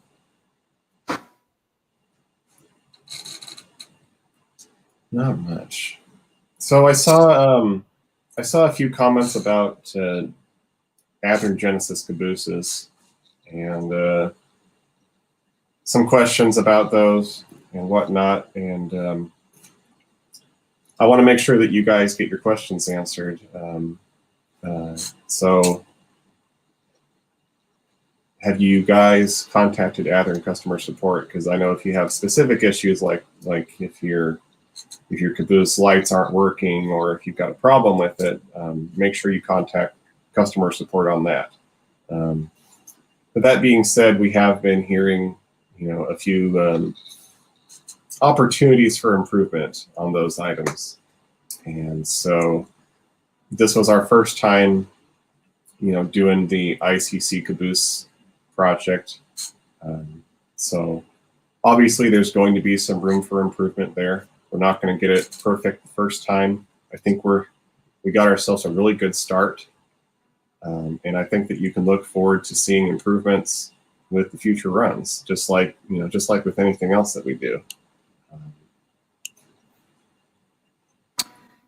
Not much. So I saw a few comments about Adler Genesis cabooses, and some questions about those and whatnot. And I want to make sure that you guys get your questions answered. So have you guys contacted Adler customer support? Because I know if you have specific issues, like if your caboose lights aren't working, or if you've got a problem with it, make sure you contact customer support on that. But that being said, we have been hearing, a few opportunities for improvement on those items, and so this was our first time, doing the ICC caboose project. So obviously, there's going to be some room for improvement there. We're not going to get it perfect the first time. I think we got ourselves a really good start. And I think that you can look forward to seeing improvements with the future runs, just like with anything else that we do.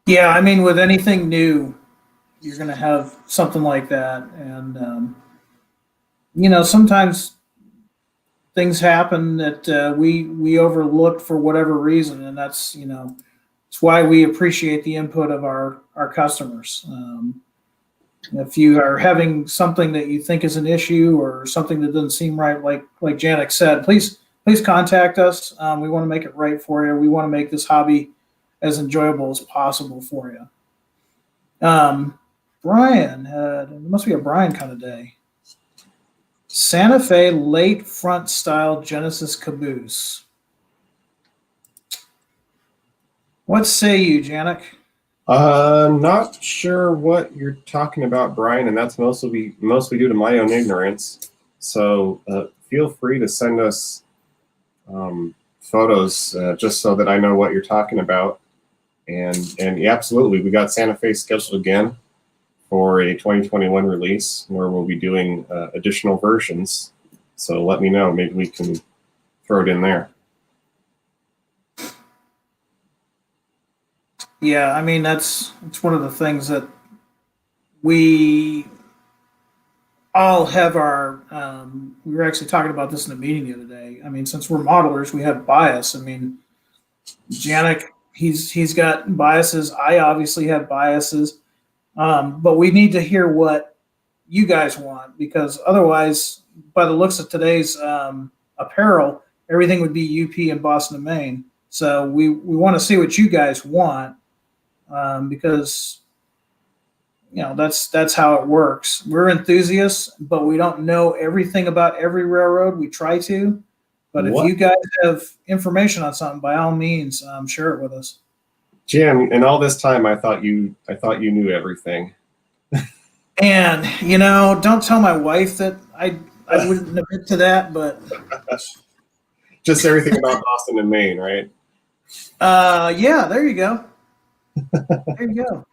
Yeah, I mean, with anything new, you're going to have something like that. And, sometimes things happen that we overlooked for whatever reason. And that's, it's why we appreciate the input of our customers. If you are having something that you think is an issue or something that doesn't seem right, like Janek said, please contact us. We want to make it right for you. We want to make this hobby as enjoyable as possible for you. Brian, it must be a Brian kind of day. Santa Fe late front style Genesis caboose. What say you, Janek? Not sure what you're talking about, Brian, and that's mostly due to my own ignorance. So feel free to send us photos just so that I know what you're talking about. And yeah, absolutely, we got Santa Fe scheduled again for a 2021 release where we'll be doing additional versions. So let me know. Maybe we can throw it in there. Yeah, I mean, it's one of the things that we all have our, we were actually talking about this in a meeting the other day. I mean, since we're modelers, we have bias. I mean, Janek, he's got biases. I obviously have biases. But we need to hear what you guys want, because otherwise, by the looks of today's apparel, everything would be UP and Boston and Maine. So we want to see what you guys want, because that's how it works. We're enthusiasts, but we don't know everything about every railroad. We try to, but if you guys have information on something, by all means, share it with us. Jim, in all this time, I thought you knew everything. And don't tell my wife that I wouldn't admit to that, but just everything about Boston and Maine, right? yeah, there you go. There you go.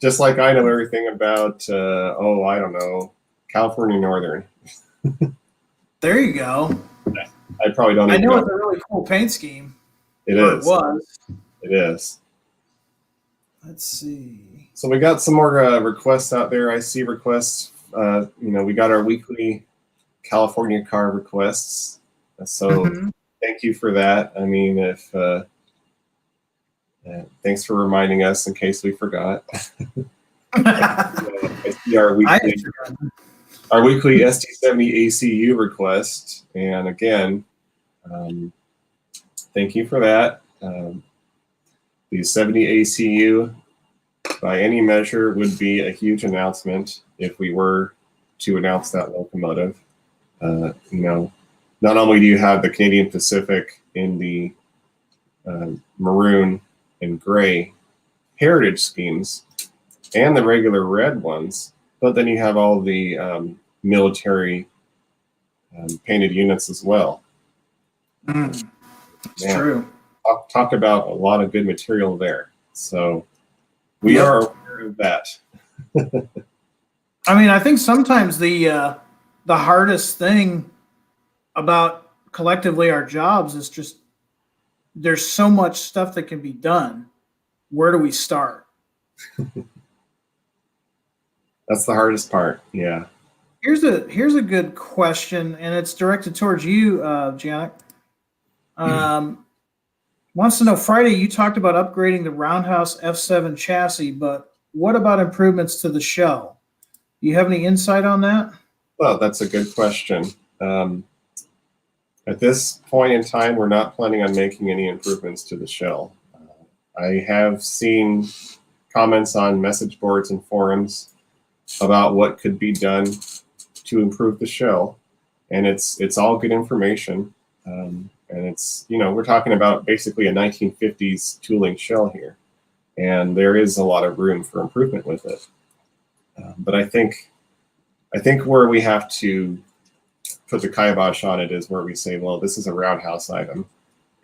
Just like I know everything about, I don't know, California Northern. There you go. I probably don't. I know it's a really cool paint scheme. It is. It was. It is. Let's see. So we got some more requests out there. I see requests. We got our weekly California car requests. So thank you for that. I mean, if thanks for reminding us in case we forgot. I see our weekly ST70 ACU request, and again, thank you for that. The 70 ACU, by any measure, would be a huge announcement if we were to announce that locomotive. Not only do you have the Canadian Pacific in the maroon and gray heritage schemes and the regular red ones, but then you have all the military painted units as well. It's true. Talk about a lot of good material there. So we are aware of that. I mean, I think sometimes the hardest thing about collectively our jobs is just there's so much stuff that can be done. Where do we start? That's the hardest part. Yeah. Here's a good question, and it's directed towards you, Janek. Wants to know, Friday you talked about upgrading the Roundhouse F7 chassis, but what about improvements to the shell? Do you have any insight on that? Well, that's a good question. At this point in time, we're not planning on making any improvements to the shell. I have seen comments on message boards and forums about what could be done to improve the shell, and it's all good information. And it's, we're talking about basically a 1950s tooling shell here, and there is a lot of room for improvement with it. But I think where we have to put the kibosh on it is where we say, well, this is a Roundhouse item,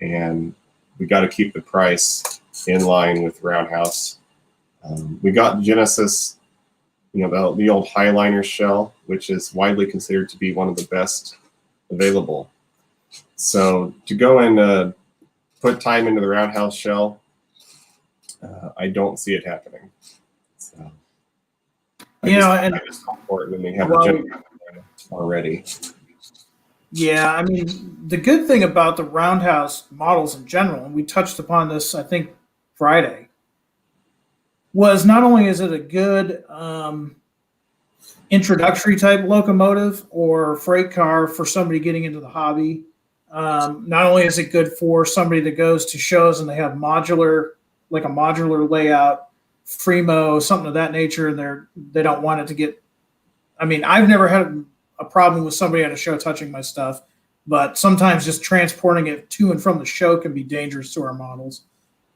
and we got to keep the price in line with Roundhouse. We got Genesis, the old Highliner shell, which is widely considered to be one of the best available. So to go and put time into the Roundhouse shell, I don't see it happening. So I just call for it when they have a already. Yeah, I mean, the good thing about the Roundhouse models in general, and we touched upon this, I think, Friday, was not only is it a good introductory type locomotive or freight car for somebody getting into the hobby, not only is it good for somebody that goes to shows and they have modular layout, Fremo, something of that nature, and they don't want it to get. I mean, I've never had a problem with somebody at a show touching my stuff, but sometimes just transporting it to and from the show can be dangerous to our models.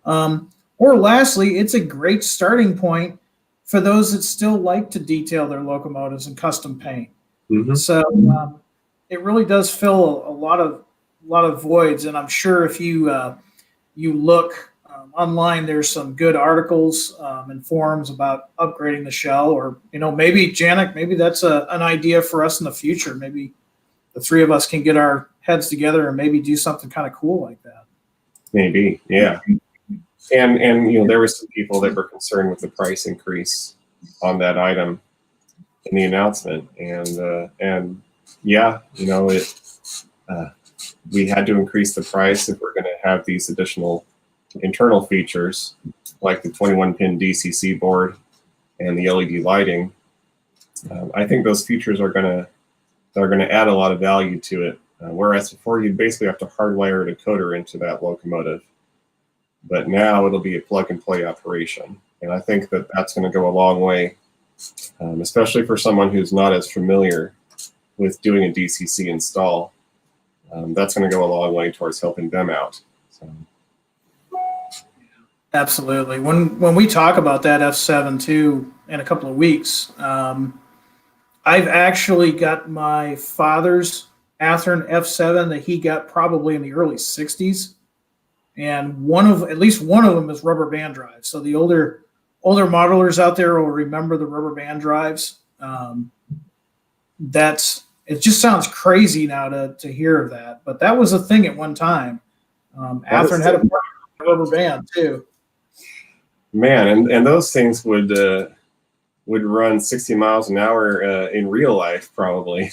Or lastly, it's a great starting point for those that still like to detail their locomotives and custom paint. Mm-hmm. So it really does fill a lot of voids, and I'm sure if you look online, there's some good articles and forums about upgrading the shell, or maybe Janek, maybe that's an idea for us in the future. Maybe the three of us can get our heads together and maybe do something kind of cool like that. Maybe, yeah. And there were some people that were concerned with the price increase on that item in the announcement, and yeah, we had to increase the price if we're going to have these additional internal features like the 21-pin DCC board and the LED lighting. I think those features are going to add a lot of value to it. Whereas before, you basically have to hardwire a decoder into that locomotive. But now it'll be a plug-and-play operation. And I think that that's going to go a long way, especially for someone who's not as familiar with doing a DCC install. That's going to go a long way towards helping them out. So. Absolutely. When we talk about that F7 too in a couple of weeks, I've actually got my father's Athearn F7 that he got probably in the early 60s. And at least one of them is rubber band drives. So the older modelers out there will remember the rubber band drives. It just sounds crazy now to hear of that, but that was a thing at one time. Athearn had a rubber band too. Man, and those things would run 60 miles an hour in real life, probably.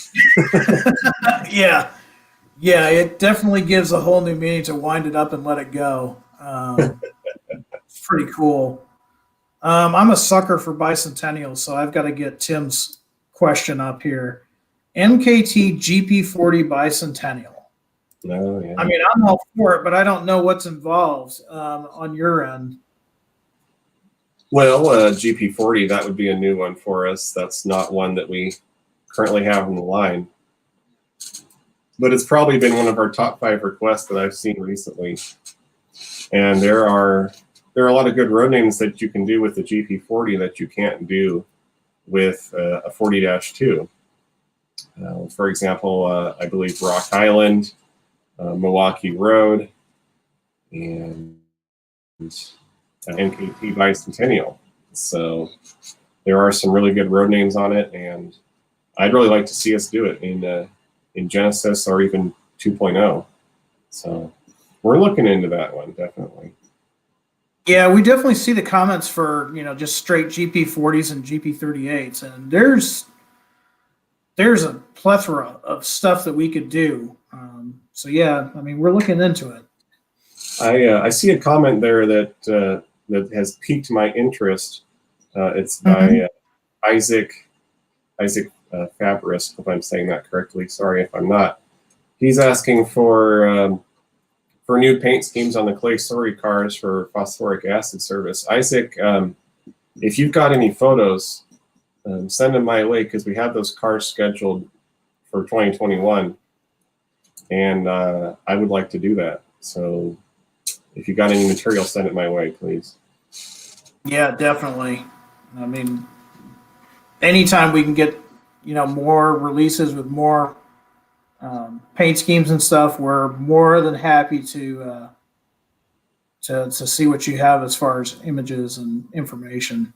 Yeah, it definitely gives a whole new meaning to wind it up and let it go. It's pretty cool. I'm a sucker for Bicentennials, so I've got to get Tim's question up here. MKT Gp40 Bicentennial. Oh, yeah. I mean, I'm all for it, but I don't know what's involved on your end. Well, Gp40, that would be a new one for us. That's not one that we currently have on the line. But it's probably been one of our top 5 requests that I've seen recently. And there are a lot of good road names that you can do with the Gp40 that you can't do with a 40-2. For example, I believe Rock Island, Milwaukee Road, and NKT Bicentennial. So there are some really good road names on it, and I'd really like to see us do it in Genesis or even 2.0. So we're looking into that one, definitely. Yeah, we definitely see the comments for, just straight GP40s and GP38s, and there's a plethora of stuff that we could do. So yeah, I mean, we're looking into it. I see a comment there that has piqued my interest. It's by Isaac Fabris, if I'm saying that correctly. Sorry if I'm not. He's asking for new paint schemes on the clay slurry cars for phosphoric acid service. Isaac, if you've got any photos, send them my way, because we have those cars scheduled for 2021, and I would like to do that. So if you got any material, send it my way, please. Yeah, definitely. I mean, anytime we can get, more releases with more paint schemes and stuff, we're more than happy to see what you have as far as images and information.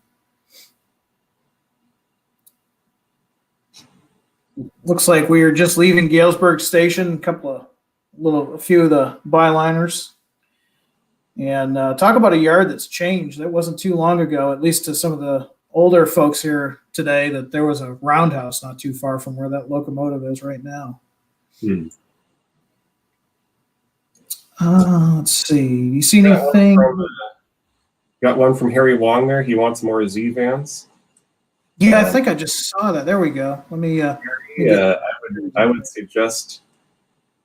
Looks like we are just leaving Galesburg Station. A few of the byliners. And talk about a yard that's changed. That wasn't too long ago, at least to some of the older folks here today, that there was a roundhouse not too far from where that locomotive is right now. Let's see. You see anything? Got one from Harry Wong there. He wants more Z vans. Yeah, I think I just saw that. There we go. Let me. I would suggest,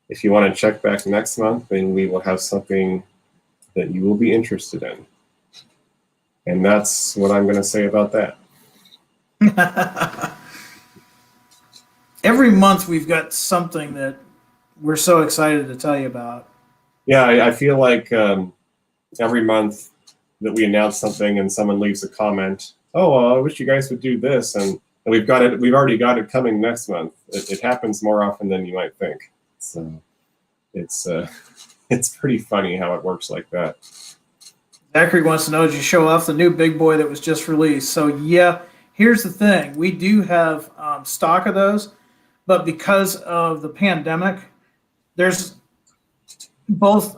if you want to check back next month, then we will have something that you will be interested in. And that's what I'm going to say about that. Every month we've got something that we're so excited to tell you about. Yeah, I feel like every month that we announce something and someone leaves a comment, oh, I wish you guys would do this, and we've already got it coming next month. It happens more often than you might think. So it's pretty funny how it works like that. Zachary wants to know, did you show off the new big boy that was just released? So yeah, here's the thing. We do have stock of those, but because of the pandemic, there's both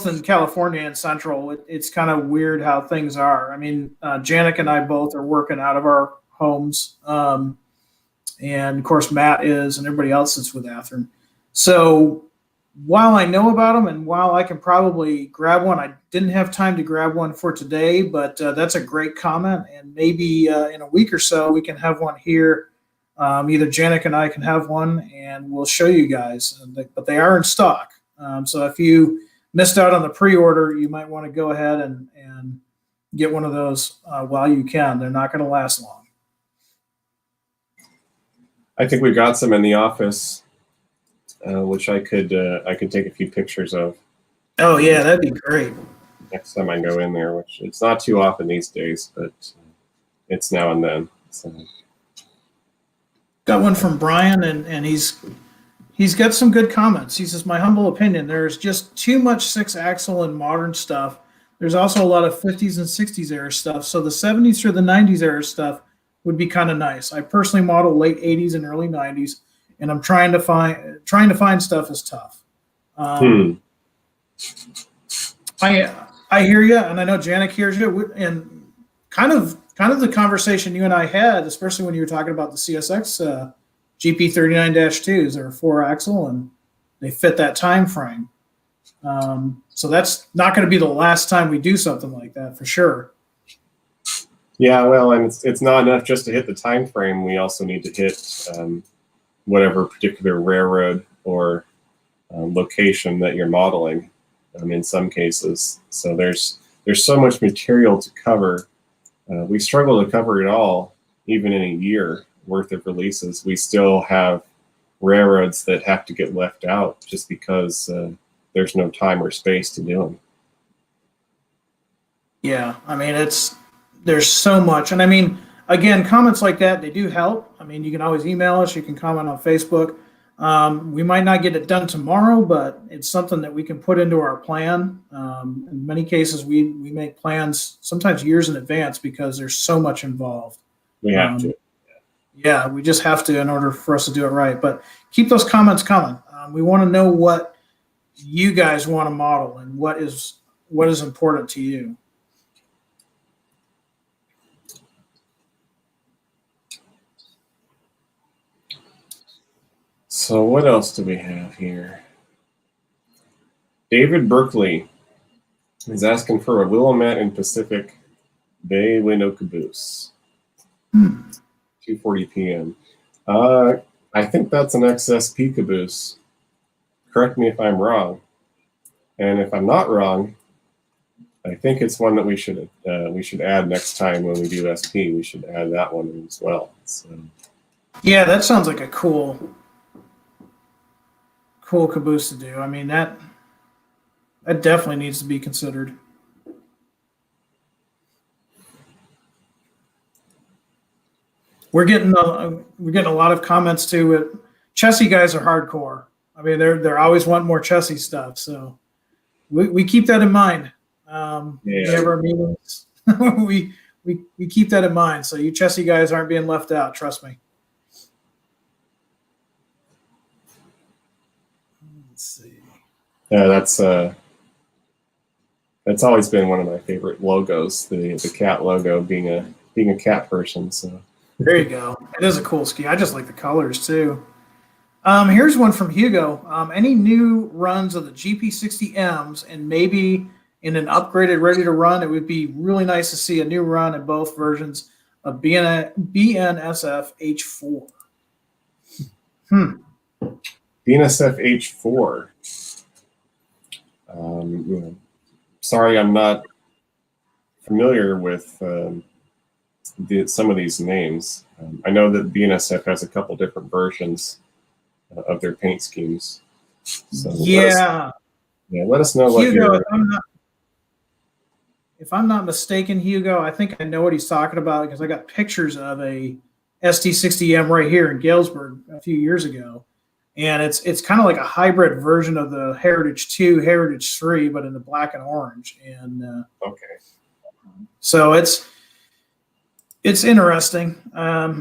in California and Central, it's kind of weird how things are. I mean, Janek and I both are working out of our homes. And of course, Matt is, and everybody else is with Athearn. So while I know about them and while I can probably grab one, I didn't have time to grab one for today, but that's a great comment. And maybe in a week or so, we can have one here. Either Janek and I can have one, and we'll show you guys. But they are in stock. So if you missed out on the pre-order, you might want to go ahead and get one of those while you can. They're not going to last long. I think we got some in the office, which I could take a few pictures of. Oh yeah, that'd be great. Next time I go in there, which it's not too often these days, but it's now and then. So. Got one from Brian, and he's got some good comments. He says, my humble opinion, there's just too much 6-axle and modern stuff. There's also a lot of 50s and 60s era stuff. So the 70s through the 90s era stuff would be kind of nice. I personally model late 80s and early 90s, and I'm trying to find stuff is tough. I hear you, and I know Janek hears you, and kind of the conversation you and I had, especially when you were talking about the CSX GP39-2s. They're 4-axle, and they fit that time frame. So that's not going to be the last time we do something like that, for sure. Yeah, well, and it's not enough just to hit the time frame. We also need to hit whatever particular railroad or location that you're modeling. In some cases, so there's so much material to cover. We struggle to cover it all, even in a year worth of releases. We still have railroads that have to get left out just because there's no time or space to do them. Yeah, I mean, there's so much, and I mean, again, comments like that, they do help. I mean, you can always email us, you can comment on Facebook. We might not get it done tomorrow, but it's something that we can put into our plan. In many cases, we make plans sometimes years in advance because there's so much involved. We have to. Yeah, we just have to in order for us to do it right. But keep those comments coming. We want to know what you guys want to model and what is important to you. So what else do we have here? David Berkeley is asking for a Willamette and Pacific Bay window caboose. 2:40 p.m. I think that's an XSP caboose. Correct me if I'm wrong. And if I'm not wrong, I think it's one that we should add next time when we do SP. We should add that one in as well. So. Yeah, that sounds like a cool caboose to do. I mean, that definitely needs to be considered. We're getting a lot of comments too. Chessie guys are hardcore. I mean, they're always wanting more Chessie stuff. So we keep that in mind. We have our meetings. we keep that in mind. So you Chessie guys aren't being left out. Trust me. Let's see. Yeah, that's always been one of my favorite logos. The cat logo, being a cat person. So there you go. It is a cool ski. I just like the colors too. Here's one from Hugo. Any new runs of the GP60Ms and maybe in an upgraded ready to run? It would be really nice to see a new run in both versions of BNSF H4. BNSF H4. Sorry, I'm not familiar with some of these names. I know that BNSF has a couple different versions of their paint schemes. So yeah. Let us know what Hugo, if I'm not mistaken, Hugo, I think I know what he's talking about because I got pictures of a ST60M right here in Galesburg a few years ago. And it's kind of like a hybrid version of the Heritage 2, Heritage 3, but in the black and orange. And okay. So it's interesting.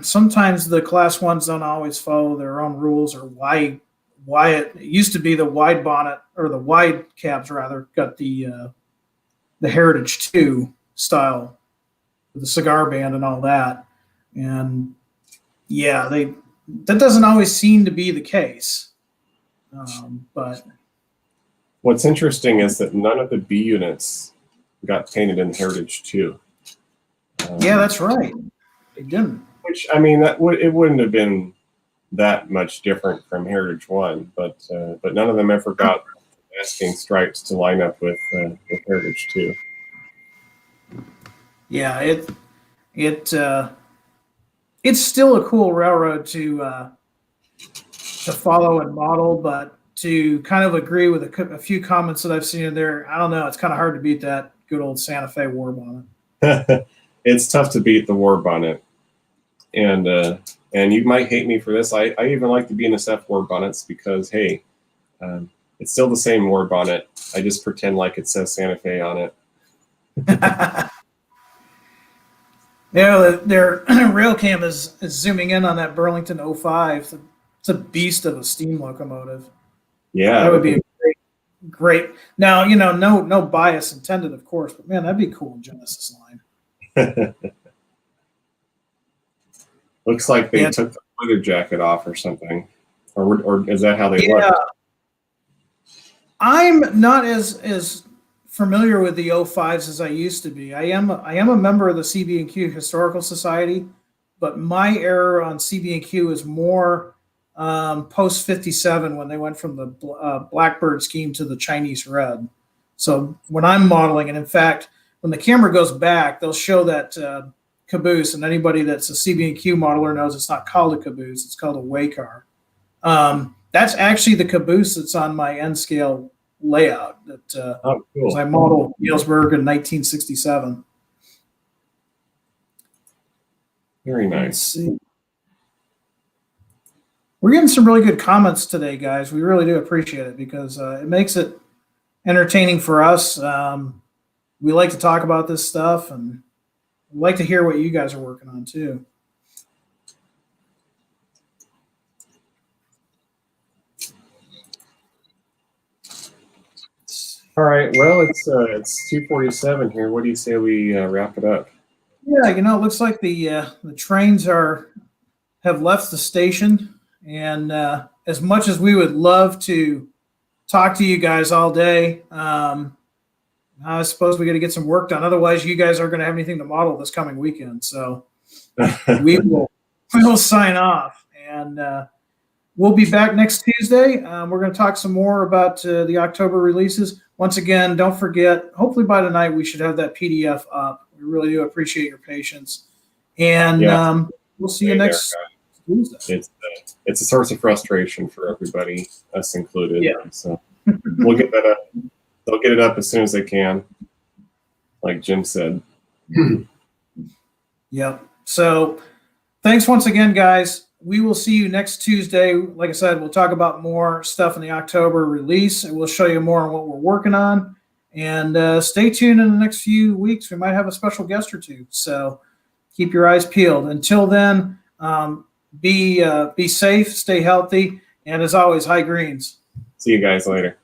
Sometimes the class ones don't always follow their own rules or why it used to be the wide bonnet or the wide cabs rather got the Heritage 2 style with the cigar band and all that. And yeah, that doesn't always seem to be the case. But What's interesting is that none of the B units got painted in Heritage 2. Yeah, that's right. They didn't. Which, I mean, it wouldn't have been that much different from Heritage 1, but none of them ever got masking stripes to line up with Heritage 2. Yeah, it's still a cool railroad to follow and model, but to kind of agree with a few comments that I've seen in there, I don't know. It's kind of hard to beat that good old Santa Fe war bonnet. It's tough to beat the war bonnet, and you might hate me for this. I even like the BNSF war bonnets because, hey, it's still the same war bonnet. I just pretend like it says Santa Fe on it. Yeah, their rail cam is zooming in on that Burlington 05. It's a beast of a steam locomotive. Yeah, that would be a great. Now, no bias intended, of course, but man, that'd be cool in Genesis line. Looks like they took the weather jacket off or something, or is that how they look? I'm not as familiar with the 05s as I used to be. I am a member of the CB&Q Historical Society, but my era on CB&Q is more post 57 when they went from the Blackbird scheme to the Chinese red. So when I'm modeling, and in fact, when the camera goes back, they'll show that caboose, and anybody that's a CB&Q modeler knows it's not called a caboose, it's called a way car. That's actually the caboose that's on my N scale layout that cool. I modeled Galesburg in 1967. Very nice. Let's see. We're getting some really good comments today, guys. We really do appreciate it because it makes it entertaining for us. We like to talk about this stuff, and we like to hear what you guys are working on too. All right. Well, it's 2:47 here. What do you say we wrap it up? Yeah, it looks like the trains have left the station, and as much as we would love to talk to you guys all day, I suppose we got to get some work done. Otherwise, you guys aren't going to have anything to model this coming weekend. So we will sign off, and we'll be back next Tuesday. We're going to talk some more about the October releases. Once again, don't forget, hopefully by tonight we should have that PDF up. We really do appreciate your patience. And we'll see you next Tuesday. It's a source of frustration for everybody, us included. Yeah. So we'll get that up. They'll get it up as soon as they can, like Jim said. Yep. So thanks once again, guys. We will see you next Tuesday. Like I said, we'll talk about more stuff in the October release, and we'll show you more on what we're working on. And stay tuned in the next few weeks. We might have a special guest or two. So keep your eyes peeled. Until then, be safe, stay healthy, and as always, high greens. See you guys later.